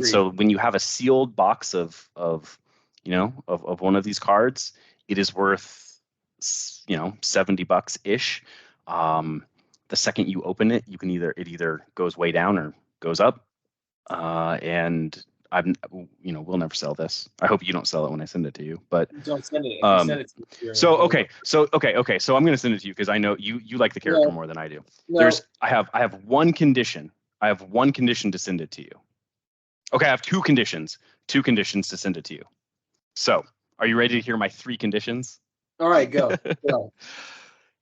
So when you have a sealed box of one of these cards, it is worth $70 ish. The second you open it, it either goes way down or goes up, and we'll never sell this. I hope you don't sell it when I send it to you, but don't send it. If you send it to me, so I'm going to send it to you because I know you like the character more than I do. No. I have one condition. I have one condition to send it to you. Okay, I have two conditions to send it to you. So, are you ready to hear my 3 conditions? All right, go.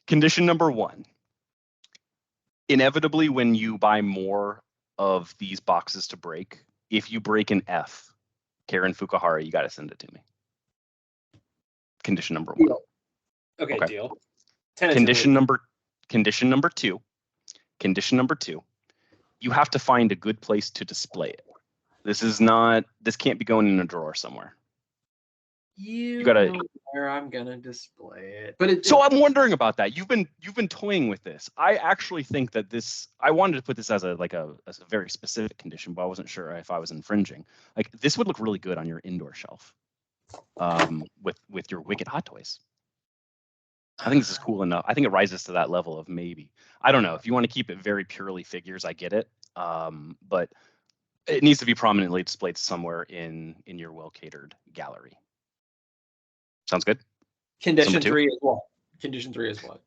Condition number 1. Inevitably, when you buy more of these boxes to break, if you break an F, Karen Fukuhara, you got to send it to me. Condition number 1. Deal. Okay, deal. Condition number 2. Condition number 2. You have to find a good place to display it. This can't be going in a drawer somewhere. You gotta know where I'm gonna display it. So I'm wondering about that. You've been toying with this. I actually think that I wanted to put this as a very specific condition, but I wasn't sure if I was infringing. Like, this would look really good on your indoor shelf, with your Wicket Hot Toys. I think this is cool enough. I think it rises to that level of maybe. I don't know. If you want to keep it very purely figures, I get it. But it needs to be prominently displayed somewhere in your well-catered gallery. Sounds good? Condition 3 as well. Condition 3 as well.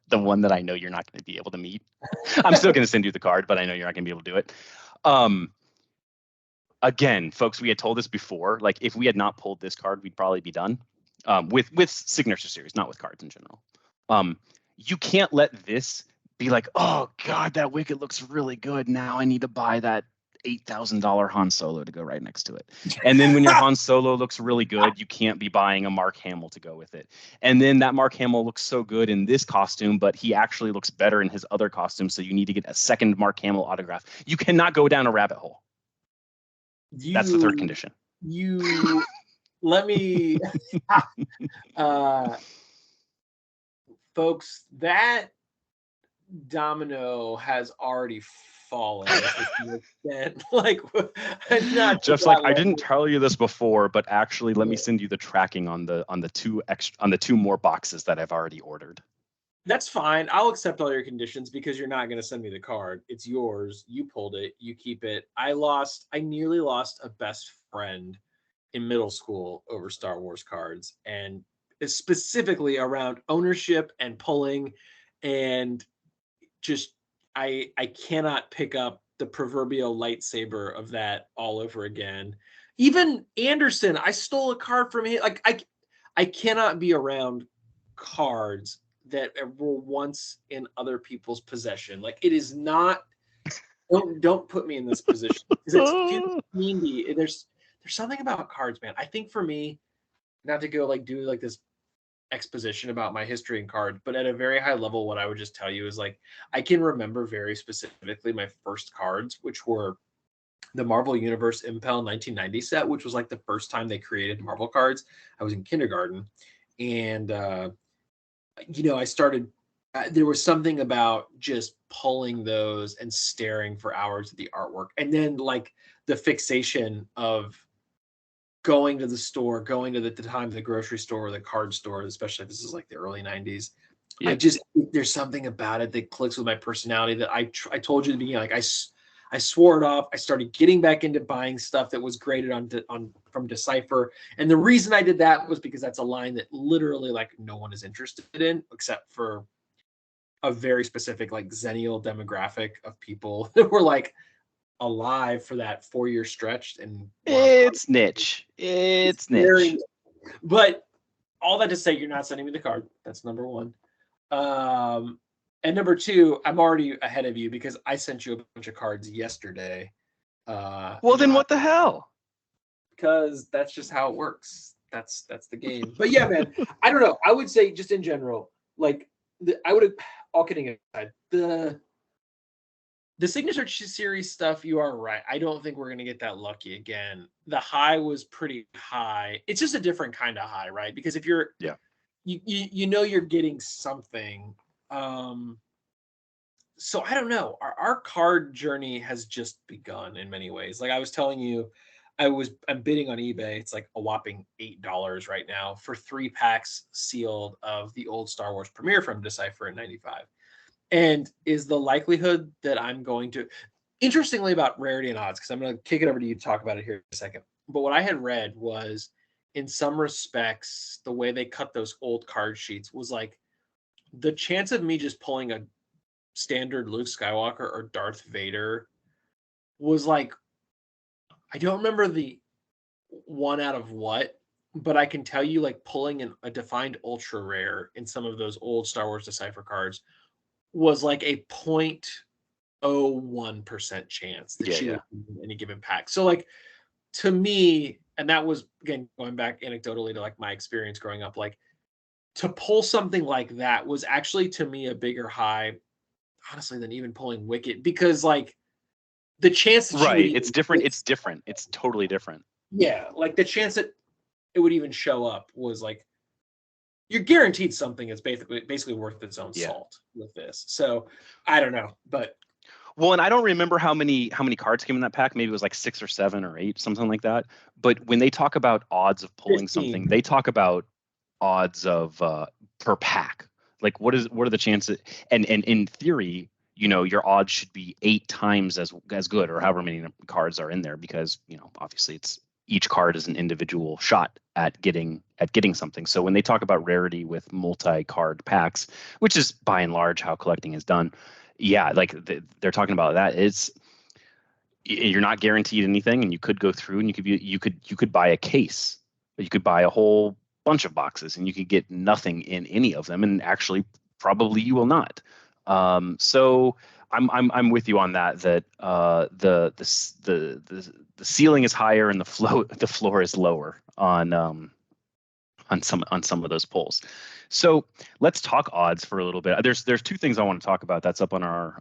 The one that I know you're not going to be able to meet. I'm still going to send you the card, but I know you're not going to be able to do it. Again, folks, we had told this before. Like, if we had not pulled this card, we'd probably be done. With Signature Series, not with cards in general. You can't let this be like, oh God, that Wicket looks really good. Now I need to buy that $8,000 Han Solo to go right next to it. And then when your Han Solo looks really good, you can't be buying a Mark Hamill to go with it. And then that Mark Hamill looks so good in this costume, but he actually looks better in his other costume. So you need to get a second Mark Hamill autograph. You cannot go down a rabbit hole. That's the 3rd condition. Let me, folks, that domino has already fallen. Like, not just like I didn't tell you this before, but actually, let me send you the tracking on the 2 more boxes that I've already ordered. That's fine. I'll accept all your conditions because you're not going to send me the card. It's yours. You pulled it. You keep it. I nearly lost a best friend in middle school over Star Wars cards, and specifically around ownership and pulling, and just I cannot pick up the proverbial lightsaber of that all over again. Even Anderson, I stole a card from him. Like I cannot be around cards that were once in other people's possession. Like it is not. Don't put me in this position because it's too handy. There's something about cards, man. I think for me, not to go like do like this exposition about my history and cards, but at a very high level, what I would just tell you is like I can remember very specifically my first cards, which were the Marvel Universe Impel 1990 set, which was like the first time they created Marvel cards. I was in kindergarten, and I started. There was something about just pulling those and staring for hours at the artwork, and then like the fixation of going to the store, going to the time the grocery store or the card store, especially if this is like the early 90s. Yeah. There's something about it that clicks with my personality that I told you at the beginning, like I swore it off. I started getting back into buying stuff that was graded on from Decipher. And the reason I did that was because that's a line that literally like no one is interested in except for a very specific like Xennial demographic of people that were like alive for that 4-year stretch. And it's niche. It's niche. But all that to say, you're not sending me the card. That's number one. And number two, I'm already ahead of you because I sent you a bunch of cards yesterday. Well, then what the hell? Because that's just how it works. That's the game. But yeah, man, I don't know. I would say just in general, like I would have, all kidding aside, the Signature Series stuff, you are right. I don't think we're going to get that lucky again. The high was pretty high. It's just a different kind of high, right? Because if you're, you're getting something. So I don't know. Our card journey has just begun in many ways. Like I was telling you, I'm bidding on eBay. It's like a whopping $8 right now for 3 packs sealed of the old Star Wars premiere from Decipher in '95. And is the likelihood that I'm going to, interestingly about rarity and odds, because I'm going to kick it over to you to talk about it here in a second. But what I had read was, in some respects, the way they cut those old card sheets was like the chance of me just pulling a standard Luke Skywalker or Darth Vader was like, I don't remember the one out of what, but I can tell you like pulling a defined ultra rare in some of those old Star Wars Decipher cards was like a 0.01% chance that you would win any given pack. So like to me, and that was again going back anecdotally to like my experience growing up, like to pull something like that was actually to me a bigger high, honestly, than even pulling Wicket, because like the chance that it's different. It's different. It's totally different. Yeah, like the chance that it would even show up was like you're guaranteed something that's basically worth its own salt with this. So I don't know, but well, and I don't remember how many cards came in that pack. Maybe it was like 6 or 7 or 8, something like that. But when they talk about odds of pulling 15. something, they talk about odds of per pack. Like what are the chances? And in theory, your odds should be 8 times as good, or however many cards are in there, because obviously it's each card is an individual shot at getting something. So when they talk about rarity with multi-card packs, which is by and large how collecting is done, like they're talking about that. You're not guaranteed anything, and you could go through and you could buy a case, but you could buy a whole bunch of boxes and you could get nothing in any of them, and actually probably you will not. So I'm with you on that. That the ceiling is higher and the floor is lower on some of those polls. So let's talk odds for a little bit. There's 2 things I want to talk about that's up on our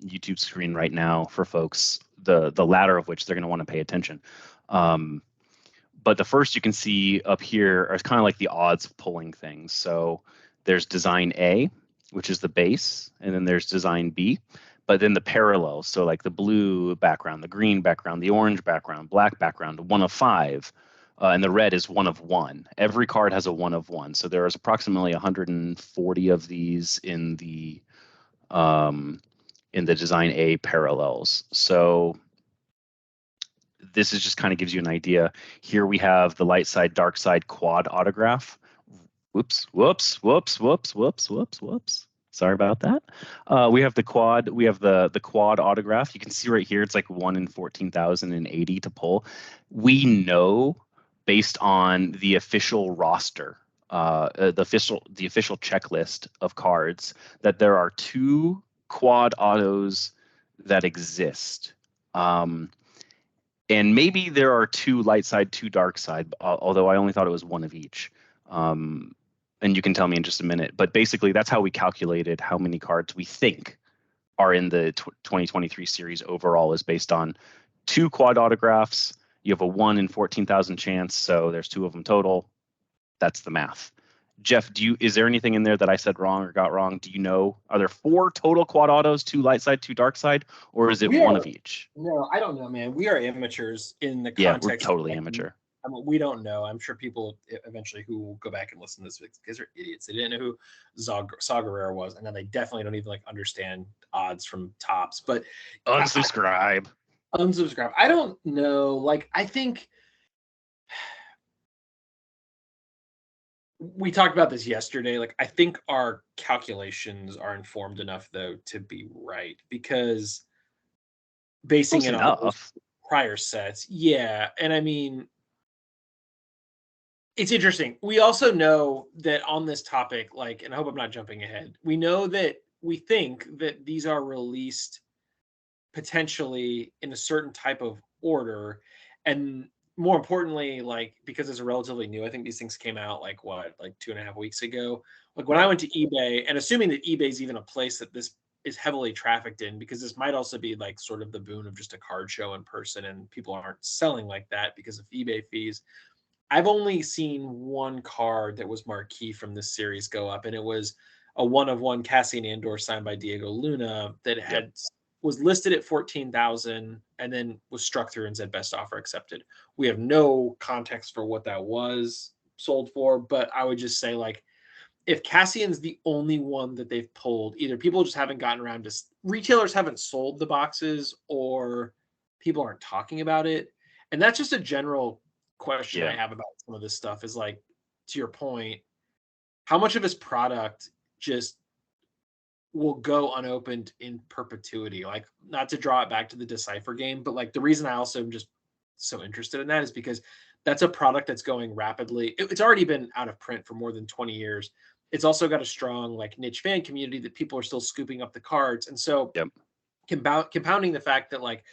YouTube screen right now for folks. The latter of which they're going to want to pay attention. But the first you can see up here are kind of like the odds of pulling things. So there's design A, which is the base, and then there's design B, but then the parallels. So like the blue background, the green background, the orange background, black background, 1 of 5, and the red is 1 of 1. Every card has a 1 of 1. So there is approximately 140 of these in the design A parallels. So this is just kind of gives you an idea. Here we have the light side, dark side quad autograph. Whoops. Sorry about that. We have the quad. We have the quad autograph. You can see right here, it's like 1 in 14,080 to pull. We know based on the official roster, the official checklist of cards, that there are 2 quad autos that exist. And maybe there are 2 light side, 2 dark side, although I only thought it was 1 of each. And you can tell me in just a minute. But basically, that's how we calculated how many cards we think are in the 2023 series overall, is based on 2 quad autographs. You have a 1 in 14,000 chance, so there's 2 of them total. That's the math. Jeff, is there anything in there that I said wrong or got wrong? Do you know? Are there 4 total quad autos, 2 light side, 2 dark side, or is it 1 of each? No, I don't know, man. We are amateurs in the Yeah, context. we're totally amateur. I mean, we don't know. I'm sure people eventually who will go back and listen to this because they're idiots. They didn't know who Saw Gerrera was, and then they definitely don't even like understand odds from tops. But unsubscribe. Unsubscribe. I don't know. Like, I think we talked about this yesterday. Like, I think our calculations are informed enough, though, to be right, because basing it on prior sets. Yeah. And I mean, it's interesting. We also know that on this topic, like, and I hope I'm not jumping ahead, we know that we think that these are released potentially in a certain type of order. And more importantly, like, because it's relatively new, I think these things came out like 2.5 weeks ago. Like, when I went to eBay, and assuming that eBay is even a place that this is heavily trafficked in, because this might also be like sort of the boon of just a card show in person and people aren't selling like that because of eBay fees. I've only seen 1 card that was marquee from this series go up, and it was a 1/1 Cassian Andor signed by Diego Luna that was listed at 14,000 and then was struck through and said best offer accepted. We have no context for what that was sold for, but I would just say, like, if Cassian's the only one that they've pulled, either people just haven't gotten around to, retailers haven't sold the boxes, or people aren't talking about it. And that's just a general question I have about some of this stuff, is like, to your point, how much of his product just will go unopened in perpetuity? Like, not to draw it back to the Decipher game, but like, the reason I also am just so interested in that is because that's a product that's going rapidly. It's already been out of print for more than 20 years. It's also got a strong like niche fan community that people are still scooping up the cards. And so compounding the fact that like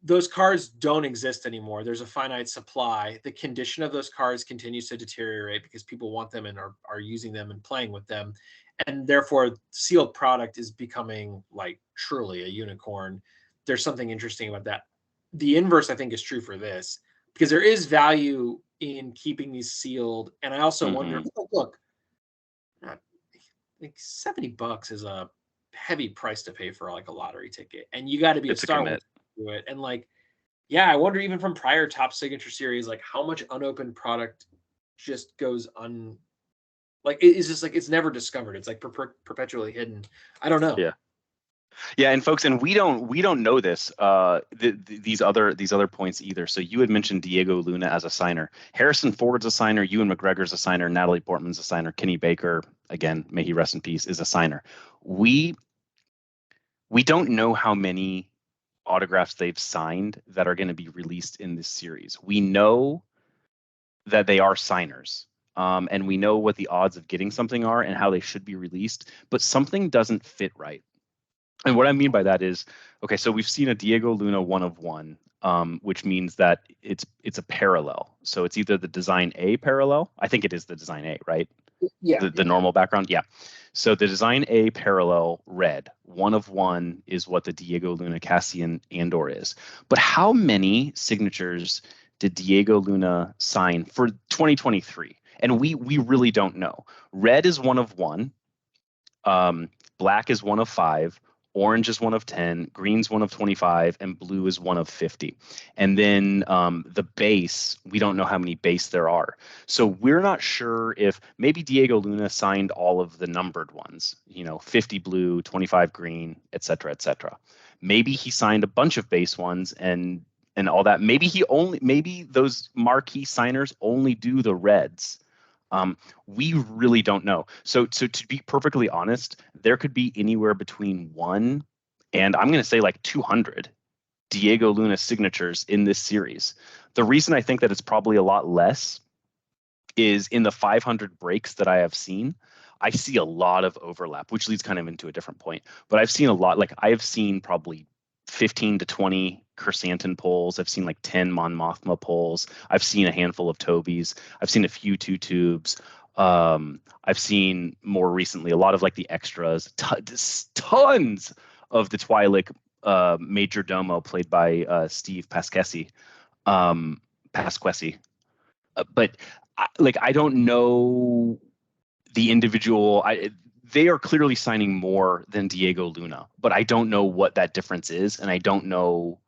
those cards don't exist anymore, there's a finite supply, the condition of those cards continues to deteriorate because people want them and are using them and playing with them. And therefore sealed product is becoming like truly a unicorn. There's something interesting about that. The inverse, I think, is true for this, because there is value in keeping these sealed. And I also wonder, look, like $70 is a heavy price to pay for like a lottery ticket, and you got to be a Star Wars to do it. And like, yeah, I wonder, even from prior top signature series, like how much unopened product just goes like, it's just like, it's never discovered. It's like perpetually hidden. I don't know. Yeah, and folks, and we don't know this, these other points either. So you had mentioned Diego Luna as a signer, Harrison Ford's a signer, Ewan McGregor's a signer, Natalie Portman's a signer, Kenny Baker, again, may he rest in peace, is a signer. We don't know how many autographs they've signed that are going to be released in this series. We know that they are signers. And we know what the odds of getting something are and how they should be released, but something doesn't fit right. And what I mean by that is, okay, so we've seen a Diego Luna 1/1, which means that it's a parallel. So it's either the Design A parallel. I think it is the Design A, right? Yeah. The normal background. Yeah. So the Design A parallel red 1/1 is what the Diego Luna Cassian Andor is. But how many signatures did Diego Luna sign for 2023? And we really don't know. Red is 1/1. Black is 1/5. Orange is 1/10, green's 1/25, and blue is 1/50. And then the base, we don't know how many base there are. So we're not sure if maybe Diego Luna signed all of the numbered ones, 50 blue, 25 green, et cetera, et cetera. Maybe he signed a bunch of base ones and all that. Maybe those marquee signers only do the reds. We really don't know. So to be perfectly honest, there could be anywhere between 1 and I'm going to say like 200 Diego Luna signatures in this series. The reason I think that it's probably a lot less is in the 500 breaks that I have seen, I see a lot of overlap, which leads kind of into a different point. But I've seen a lot, like I have seen probably 15 to 20 Chrysanthemum polls. I've seen like 10 Mon Mothma polls. I've seen a handful of Tobies. I've seen a few Two Tubes. I've seen more recently a lot of like the extras, tons of the Twi'lek Major Domo played by Steve Pasquesi. Pasquesi. But I don't know the individual. They are clearly signing more than Diego Luna, but I don't know what that difference is, and I don't know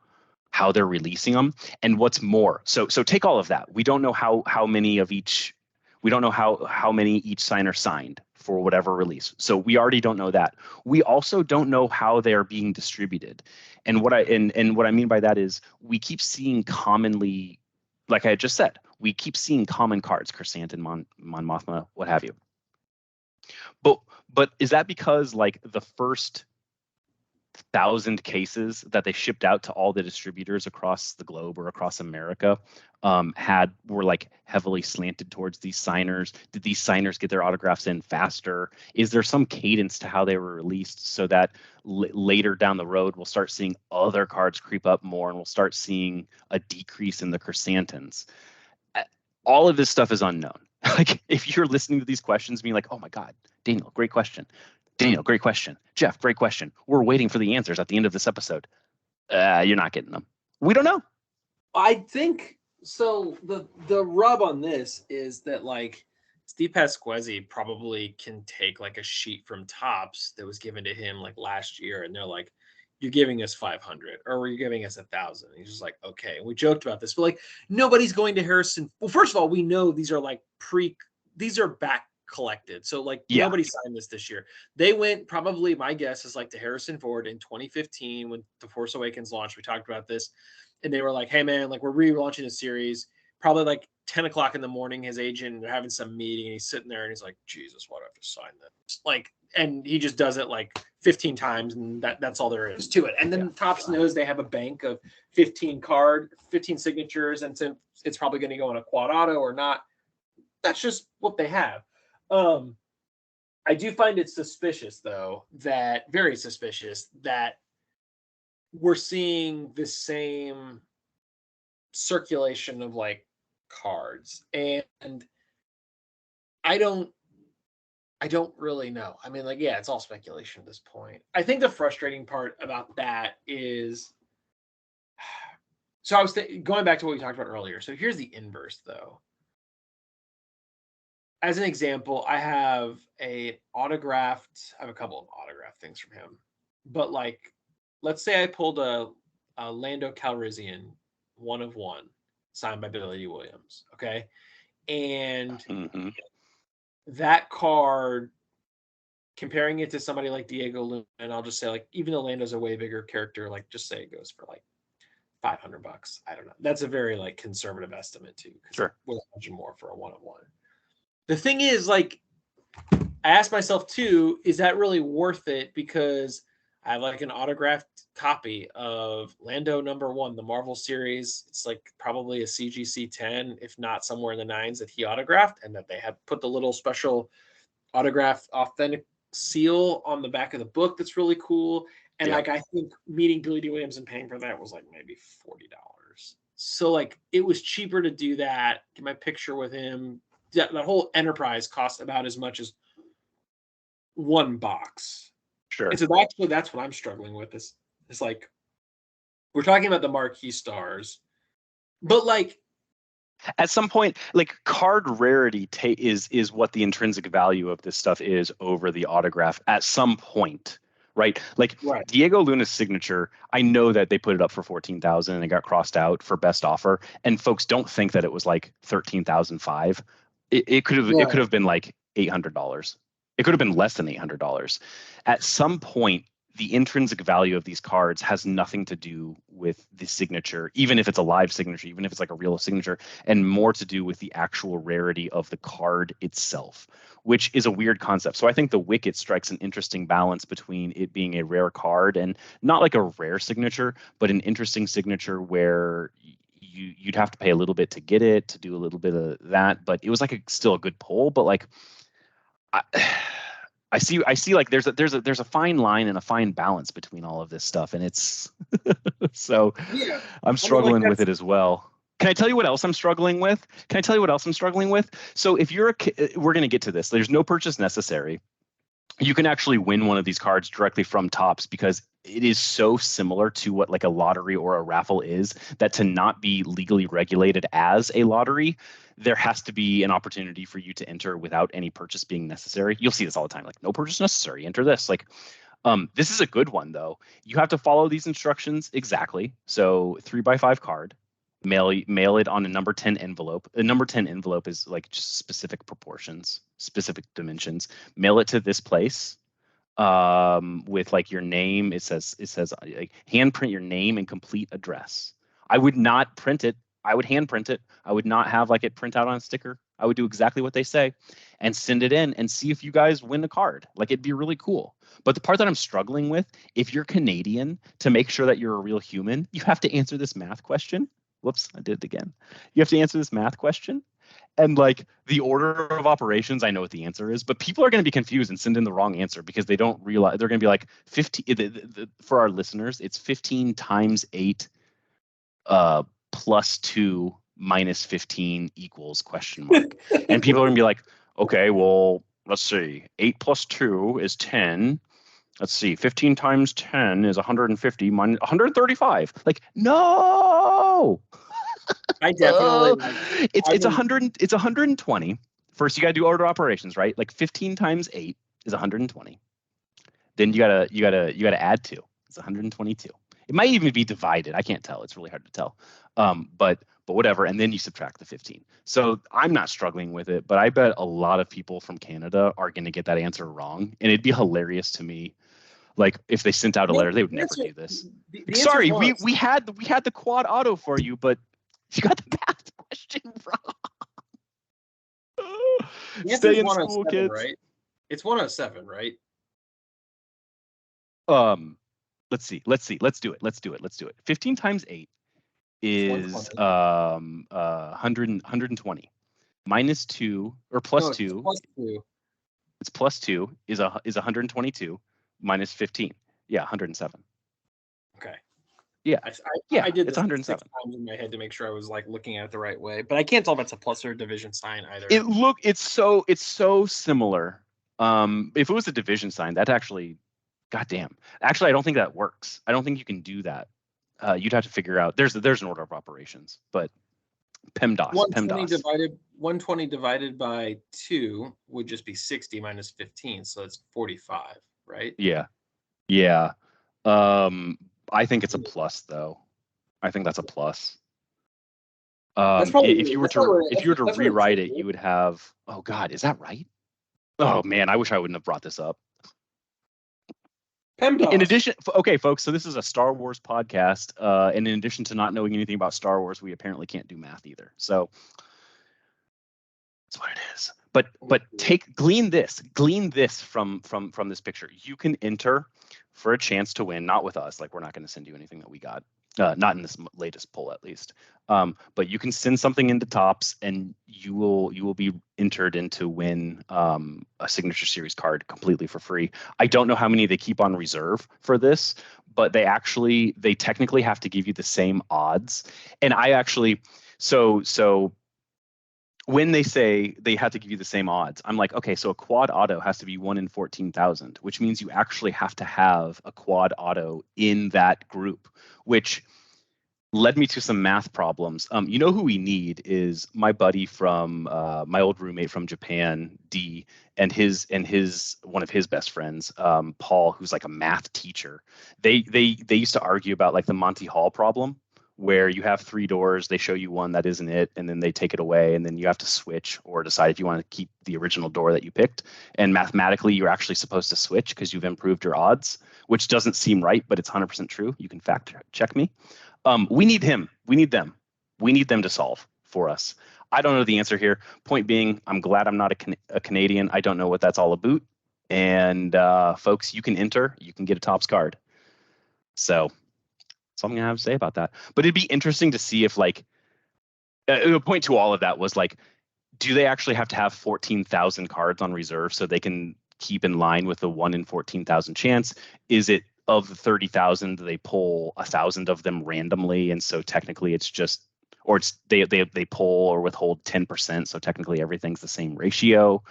how they're releasing them. And what's more, so take all of that. We don't know how many of each. We don't know how many each signer signed for whatever release. So we already don't know that. We also don't know how they're being distributed. And what I mean by that is we keep seeing commonly, like I had just said, we keep seeing common cards, Chrysanthemum, Mon Mothma, what have you. But is that because like the first 1,000 cases that they shipped out to all the distributors across the globe or across America were like heavily slanted towards these signers? Did these signers get their autographs in faster? Is there some cadence to how they were released so that later down the road we'll start seeing other cards creep up more and we'll start seeing a decrease in the chrysanthemums? All of this stuff is unknown. Like if you're listening to these questions being like, oh my God, Daniel, great question. Daniel, great question. Jeff, great question. We're waiting for the answers at the end of this episode. You're not getting them. We don't know. I think so. The rub on this is that like Steve Pasquesi probably can take like a sheet from Topps that was given to him like last year, and they're like, "You're giving us 500, or you're giving us 1,000." He's just like, "Okay." And we joked about this, but like nobody's going to Harrison. Well, first of all, we know these are like these are back collected. So like nobody signed this year. They went probably, my guess is like to Harrison Ford in 2015 when The Force Awakens launched. We talked about this, and they were like, "Hey man, like we're relaunching a series." Probably like 10 o'clock in the morning, his agent, they're having some meeting, and he's sitting there and he's like, "Jesus, why do I have to sign this?" Like, and he just does it like 15 times, and that's all there is to it. And then Topps knows they have a bank of 15 signatures, and so it's probably going to go on a quad auto or not. That's just what they have. I do find it suspicious, though, very suspicious that we're seeing the same circulation of like cards, and I don't really know. I mean, like, yeah, it's all speculation at this point. I think the frustrating part about that is, so I was going back to what we talked about earlier. So here's the inverse, though. As an example, I have a couple of autographed things from him, but like, let's say I pulled a Lando Calrissian 1 of 1 signed by Billy D. Williams. Okay. And that card, comparing it to somebody like Diego Luna, and I'll just say like, even though Lando's a way bigger character, like just say it goes for like $500. I don't know. That's a very like conservative estimate too. Sure. We'll much more for a 1 of 1. The thing is, like, I asked myself too, is that really worth it? Because I have like an autographed copy of Lando #1, the Marvel series. It's like probably a CGC 10, if not somewhere in the 9s, that he autographed, and that they had put the little special autograph authentic seal on the back of the book. That's really cool. And like, I think meeting Billy D. Williams and paying for that was like maybe $40. So like, it was cheaper to do that, get my picture with him. That whole enterprise cost about as much as one box. Sure. And so that's what I'm struggling with. It's like, we're talking about the marquee stars, but like, at some point, like, card rarity is what the intrinsic value of this stuff is over the autograph at some point, right? Like, Diego Luna's signature, I know that they put it up for 14,000 and it got crossed out for best offer, and folks don't think that it was like 13,005. It could have been like $800. It could have been less than $800. At some point, the intrinsic value of these cards has nothing to do with the signature, even if it's a live signature, even if it's like a real signature, and more to do with the actual rarity of the card itself, which is a weird concept. So I think the Wicket strikes an interesting balance between it being a rare card and not like a rare signature, but an interesting signature where you'd have to pay a little bit to get it, to do a little bit of that, but it was like still a good pull. But like I see like there's a fine line and a fine balance between all of this stuff, and it's so Yeah. I'm struggling like with it as well. Can I tell you what else I'm struggling with? So if you're we're going to get to this. There's no purchase necessary. You can actually win one of these cards directly from Topps because it is so similar to what like a lottery or a raffle is that to not be legally regulated as a lottery, there has to be an opportunity for you to enter without any purchase being necessary. You'll see this all the time, like no purchase necessary, enter this. Like, this is a good one though. You have to follow these instructions exactly. So 3x5 card, mail it on a number 10 envelope. A number 10 envelope is like just specific proportions, specific dimensions. Mail it to this place with like your name. It says like hand print your name and complete address. I would not print it. I would hand print it. I would not have like it print out on a sticker. I would do exactly what they say and send it in and see if you guys win a card. Like it'd be really cool. But the part that I'm struggling with, if you're Canadian, to make sure that you're a real human, you have to answer this math question. Whoops, I did it again. You have to answer this math question. And like the order of operations, I know what the answer is, but people are going to be confused and send in the wrong answer because they don't realize. They're going to be like 15. For our listeners, it's 15 times 8 plus 2 minus 15 equals question mark. And people are going to be like, okay, well, let's see. 8 plus 2 is 10. Let's see, 15 times 10 is 150 minus 135. Like, no. I definitely it's 120. First, you gotta do order operations, right? Like 15 times 8 is 120. Then you gotta add 2. It's 122. It might even be divided. I can't tell. It's really hard to tell. But whatever. And then you subtract the 15. So I'm not struggling with it, but I bet a lot of people from Canada are going to get that answer wrong. And it'd be hilarious to me. Like if they sent out a letter, they would never do this. Sorry, we had the quad auto for you, but you got the math question wrong. Stay in school, kids. Right? It's 107, right? Let's see. Let's do it. 15 times 8 is 120. Minus 2 or plus 2. Plus 2. It's plus 2 is 122 minus 15. Yeah, 107. Okay. Yeah. I did it's this 107 6 times in my head to make sure I was like looking at it the right way, but I can't tell if it's a plus or a division sign either. It's so similar. If it was a division sign, that actually, goddamn. Actually, I don't think that works. I don't think you can do that. You'd have to figure out. There's an order of operations, but PEMDAS. 120 divided by 2 would just be 60 minus 15, so it's 45, right? Yeah. I think it's a plus though. I think that's a plus. If you were to rewrite it, you would have. Oh God, is that right? Oh man, I wish I wouldn't have brought this up. PEMDAS. In addition, okay, folks, so this is a Star Wars podcast, and in addition to not knowing anything about Star Wars, we apparently can't do math either. So that's what it is. But glean this from this picture. You can enter for a chance to win, not with us. Like we're not going to send you anything that we got, not in this latest poll at least. But you can send something into Topps, and you will be entered into win a signature series card completely for free. I don't know how many they keep on reserve for this, but they technically have to give you the same odds. And I actually so. When they say they have to give you the same odds, I'm like, okay, so a quad auto has to be 1 in 14,000, which means you actually have to have a quad auto in that group, which led me to some math problems. You know who we need is my buddy from my old roommate from Japan, D, and his one of his best friends, Paul, who's like a math teacher. They used to argue about like the Monty Hall problem, where you have 3 doors, they show you one that isn't it, and then they take it away, and then you have to switch or decide if you want to keep the original door that you picked. And mathematically, you're actually supposed to switch because you've improved your odds, which doesn't seem right, but it's 100% true. You can fact check me. We need him. We need them. We need them to solve for us. I don't know the answer here. Point being, I'm glad I'm not a Canadian. I don't know what that's all about. And folks, you can enter. You can get a Topps card. So that's all I'm going to have to say about that. But it'd be interesting to see if, like, the point to all of that was, like, do they actually have to have 14,000 cards on reserve so they can keep in line with the 1 in 14,000 chance? Is it of the 30,000, they pull 1,000 of them randomly, and so technically it's just, or it's they pull or withhold 10%, so technically everything's the same ratio?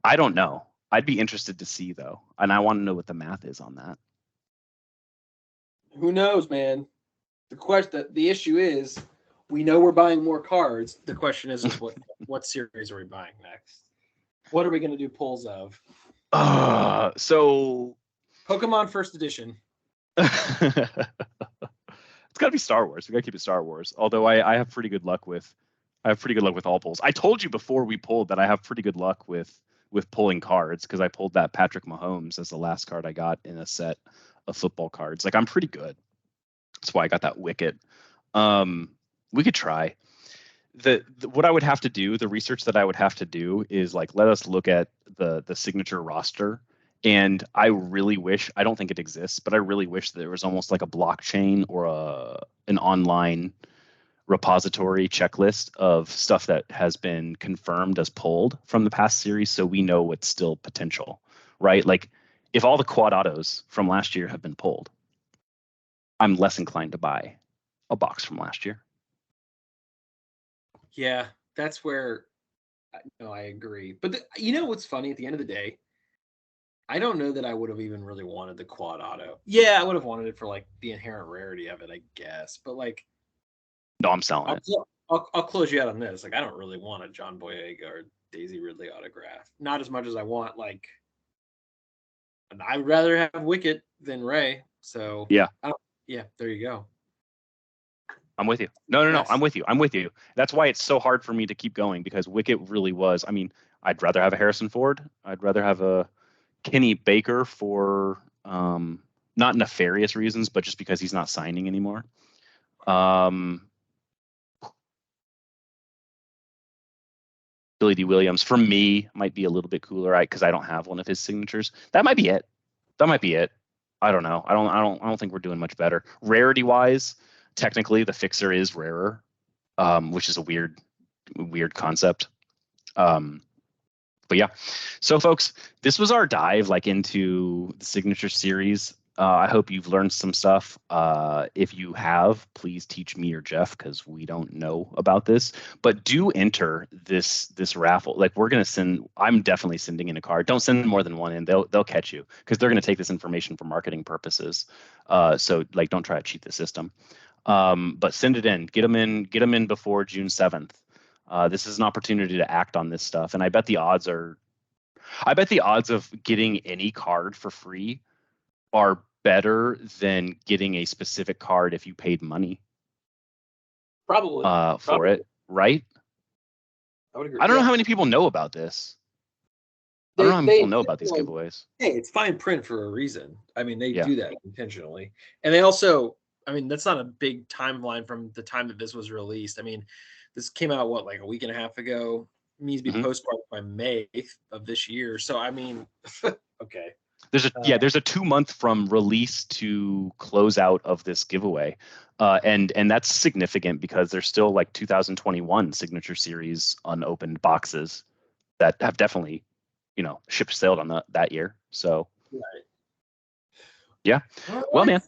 I don't know. I'd be interested to see, though, and I want to know what the math is on that. Who knows, man? The issue is, we know we're buying more cards. The question is what series are we buying next? What are we going to do pulls of? So Pokemon First Edition. It's got to be Star Wars. We got to keep it Star Wars. Although I have pretty good luck with all pulls. I told you before we pulled that I have pretty good luck with pulling cards, because I pulled that Patrick Mahomes as the last card I got in a set of football cards. Like, I'm pretty good. That's why I got that Wicket. We could try. What I would have to do, the research that I would have to do is, like, let us look at the signature roster. And I really wish, I don't think it exists, but I really wish there was almost like a blockchain or an online repository checklist of stuff that has been confirmed as pulled from the past series, so we know what's still potential, right? Like, if all the quad autos from last year have been pulled, I'm less inclined to buy a box from last year. Yeah, that's where I agree. But you know what's funny? At the end of the day, I don't know that I would have even really wanted the quad auto. Yeah, I would have wanted it for, like, the inherent rarity of it, I guess. But, like, no, I'm selling it. I'll close you out on this. Like, I don't really want a John Boyega or Daisy Ridley autograph. Not as much as I want, like, I'd rather have Wicket than Ray. So yeah, there you go. I'm with you. No, Yes. I'm with you. That's why it's so hard for me to keep going, because Wicket really was. I mean, I'd rather have a Harrison Ford. I'd rather have a Kenny Baker for not nefarious reasons, but just because he's not signing anymore. Billy D. Williams for me might be a little bit cooler, right? Because I don't have one of his signatures. That might be it. I don't know. I don't think we're doing much better. Rarity wise, technically the fixer is rarer, which is a weird concept. But yeah, so folks, this was our dive, like, into the signature series. I hope you've learned some stuff. If you have, please teach me or Jeff, because we don't know about this. But do enter this raffle. Like, we're gonna send. I'm definitely sending in a card. Don't send more than one in. They'll catch you, because they're gonna take this information for marketing purposes. So, like, don't try to cheat the system. But send it in. Get them in before June 7th. This is an opportunity to act on this stuff, and I bet the odds of getting any card for free are better than getting a specific card if you paid money. Probably. For it, right? I would agree. I don't know how many people know about this. I don't know how many people know about these giveaways. Hey, it's fine print for a reason. I mean, they do that intentionally. And they also, I mean, that's not a big timeline from the time that this was released. I mean, this came out, like a week and a half ago. It needs to be postmarked by May of this year. So, I mean, okay. There's a 2-month from release to close out of this giveaway, and that's significant, because there's still, like, 2021 signature series unopened boxes that have definitely, shipped sailed on that year. So, yeah. Right. Well, man.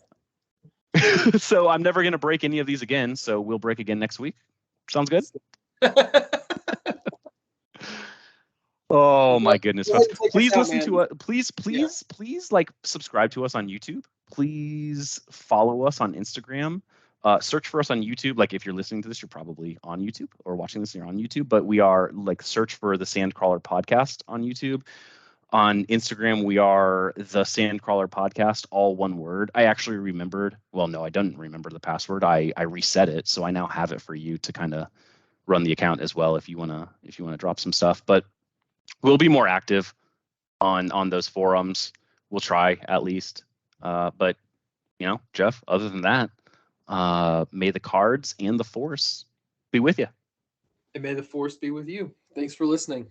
So I'm never gonna break any of these again. So we'll break again next week. Sounds good. Oh my goodness, folks. Please listen to us. Please like subscribe to us on YouTube. Please follow us on Instagram. Search for us on YouTube. Like, if you're listening to this, you're probably on YouTube, or watching this, you're on YouTube, but we are, like, search for the Sandcrawler podcast on YouTube. On Instagram, we are the Sandcrawler Podcast, all one word. I actually remembered. Well, no, I didn't remember the password. I reset it, so I now have it for you to kind of run the account as well if you wanna drop some stuff. But we'll be more active on those forums. We'll try at least. But Jeff, other than that, may the cards and the force be with you. And may the force be with you. Thanks for listening.